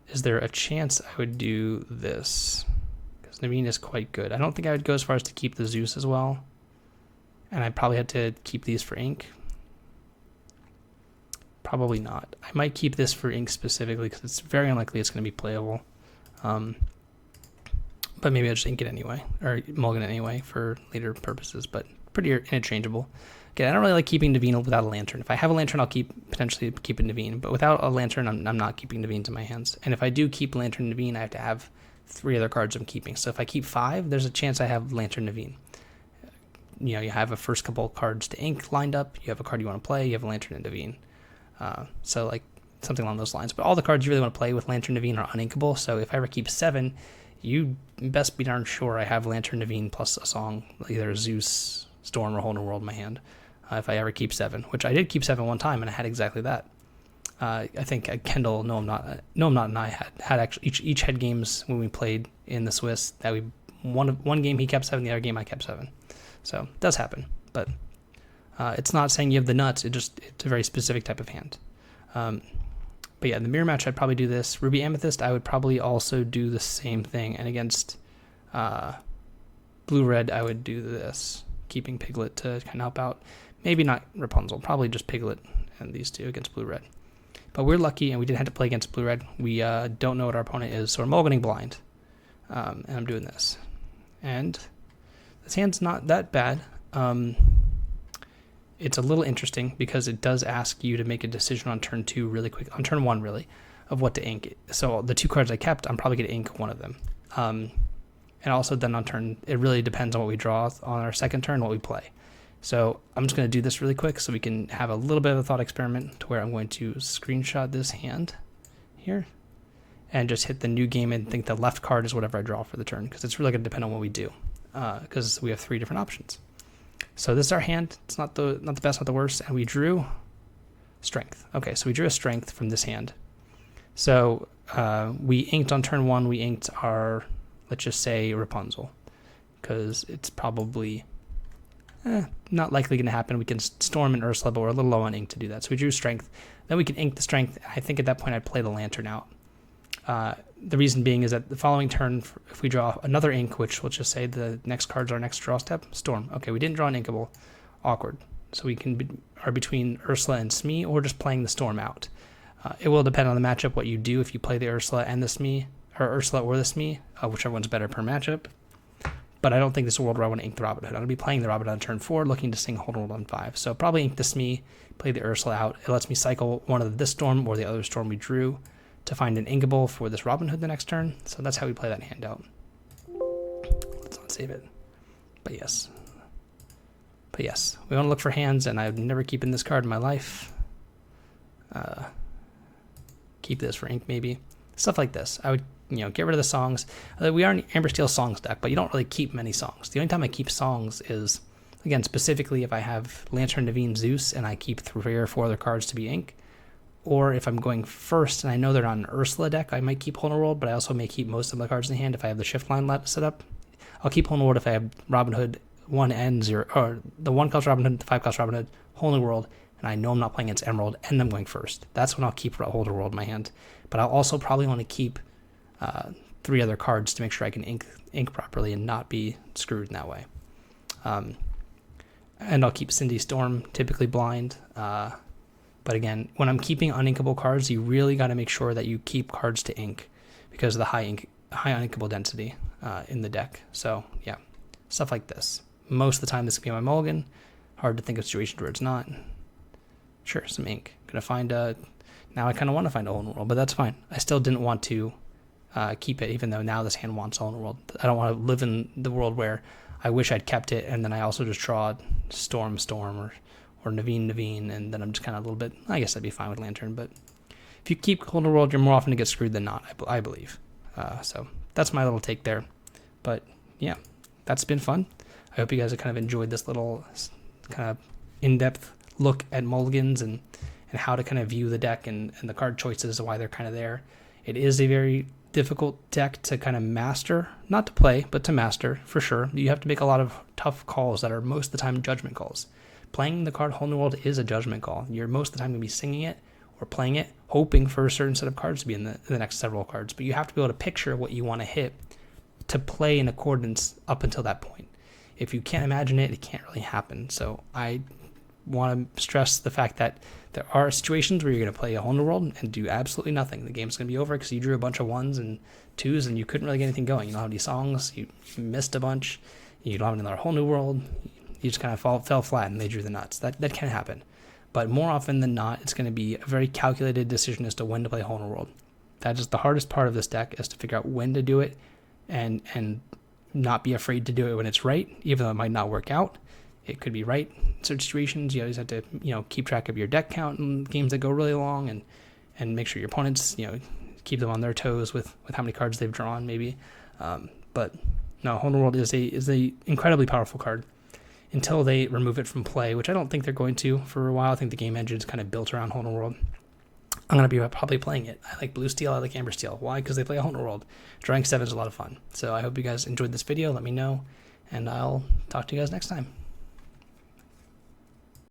S1: is there a chance I would do this? Because Naveen is quite good. I don't think I would go as far as to keep the Zeus as well. And I probably had to keep these for ink. Probably not. I might keep this for ink specifically because it's very unlikely it's going to be playable. But maybe I'll just ink it anyway, or mulligan it anyway for later purposes, but pretty interchangeable. Again, I don't really like keeping Naveen without a lantern. If I have a lantern, I'll potentially keep a Naveen, but without a lantern, I'm not keeping Naveens in my hands. And if I do keep lantern Naveen, I have to have 3 other cards I'm keeping. So if I keep 5, there's a chance I have lantern Naveen. You have a first couple of cards to ink lined up, you have a card you want to play, you have a lantern and Naveen. So like something along those lines. But all the cards you really want to play with lantern Naveen are uninkable, so if I ever keep 7, you best be darn sure I have lantern Naveen plus a song, either Zeus, Storm, or Whole New World in my hand. If I ever keep 7, which I did keep 7 one time, and I had exactly that. I think Kendall, no I'm not, and I had actually each had games when we played in the Swiss that we one game he kept 7, the other game I kept 7. So it does happen, but it's not saying you have the nuts. It's a very specific type of hand. But yeah, the mirror match, I'd probably do this. Ruby Amethyst, I would probably also do the same thing. And against Blue Red, I would do this, keeping Piglet to kind of help out. Maybe not Rapunzel, probably just Piglet and these two against Blue Red. But we're lucky, and we didn't have to play against Blue Red. We don't know what our opponent is, so we're mulliganing blind. And I'm doing this. And this hand's not that bad. It's a little interesting because it does ask you to make a decision on turn 2 really quick, on turn 1 really, of what to ink. So the 2 cards I kept, I'm probably going to ink one of them. And also then on turn, it really depends on what we draw on our second turn, what we play. So I'm just going to do this really quick so we can have a little bit of a thought experiment to where I'm going to screenshot this hand here and just hit the new game and think the left card is whatever I draw for the turn, because it's really going to depend on what we do, because we have 3 different options. So this is our hand. It's not the best, not the worst, and we drew strength. Okay, so we drew a strength from this hand. So we inked on turn 1. We inked our, let's just say, Rapunzel, because it's probably not likely going to happen. We can Storm and Ursula, but we're a little low on ink to do that. So we drew strength. Then we can ink the strength. I think at that point I'd play the lantern out. The reason being is that the following turn, if we draw another ink, which we'll just say the next card's our next draw step, Storm. Okay, we didn't draw an inkable. Awkward. So we are between Ursula and Smee, or just playing the Storm out. It will depend on the matchup what you do if you play the Ursula and the Smee, or Ursula or the Smee, whichever one's better per matchup. but I don't think this is a world where I want to ink the Robin Hood. I'm going to be playing the Robin Hood on turn 4, looking to sing Hold World on 5. So probably ink the Smee, play the Ursula out. It lets me cycle one of this storm or the other storm we drew to find an inkable for this Robin Hood the next turn. So that's how we play that hand out. Let's not save it. But yes, we want to look for hands, and I would never keep in this card in my life. Keep this for ink maybe. Stuff like this. I would, get rid of the songs. We are an Amber Steel songs deck, but you don't really keep many songs. The only time I keep songs is, again, specifically if I have Lantern, Naveen, Zeus, and I keep 3 or 4 other cards to be ink. Or if I'm going first, and I know they're on an Ursula deck, I might keep Hold World, but I also may keep most of my cards in the hand if I have the shift line set up. I'll keep Hold World if I have Robin Hood 1 and 0, or the 1 cost Robin Hood, the 5 cost Robin Hood, Hold World, and I know I'm not playing against Emerald, and I'm going first. That's when I'll keep Hold World in my hand. But I'll also probably want to keep 3 other cards to make sure I can ink properly and not be screwed in that way. And I'll keep Cindy Storm, typically blind. But again, when I'm keeping uninkable cards, you really got to make sure that you keep cards to ink because of the high uninkable density in the deck. So yeah, stuff like this. Most of the time this can be my mulligan. Hard to think of situations where it's not. Sure, some ink. Gonna find now I kind of want to find a Hold World, but that's fine. I still didn't want to keep it, even though now this hand wants Hold World. I don't want to live in the world where I wish I'd kept it, and then I also just draw Storm, or Naveen, and then I'm just kind of a little bit, I guess I'd be fine with Lantern, but if you keep Hold World, you're more often to get screwed than not, I believe. So that's my little take there. But yeah, that's been fun. I hope you guys have kind of enjoyed this little kind of in-depth look at mulligans and how to kind of view the deck and the card choices, why they're kind of there. It is a very difficult deck to kind of master, not to play, but to master for sure. You have to make a lot of tough calls that are most of the time judgment calls. Playing the card Hold World is a judgment call. You're most of the time going to be singing it or playing it, hoping for a certain set of cards to be in the next several cards. But you have to be able to picture what you want to hit to play in accordance up until that point. If you can't imagine it, it can't really happen. So I want to stress the fact that there are situations where you're going to play a Hold World and do absolutely nothing. The game's going to be over because you drew a bunch of 1s and 2s and you couldn't really get anything going. You don't have any songs. You missed a bunch. You don't have another whole new world. You just kind of fell flat and they drew the nuts. That can happen. But more often than not, it's going to be a very calculated decision as to when to play Hold World. That is the hardest part of this deck, is to figure out when to do it and not be afraid to do it when it's right, even though it might not work out. It could be right in certain situations. You always have to, keep track of your deck count in games that go really long and make sure your opponents, keep them on their toes with how many cards they've drawn maybe. But no, Hold World is a incredibly powerful card until they remove it from play, which I don't think they're going to for a while. I think the game engine is kind of built around Hold World. I'm going to be probably playing it. I like Blue Steel, I like Amber Steel. Why? Because they play Hold World. Drawing 7 is a lot of fun. So I hope you guys enjoyed this video. Let me know, and I'll talk to you guys next time.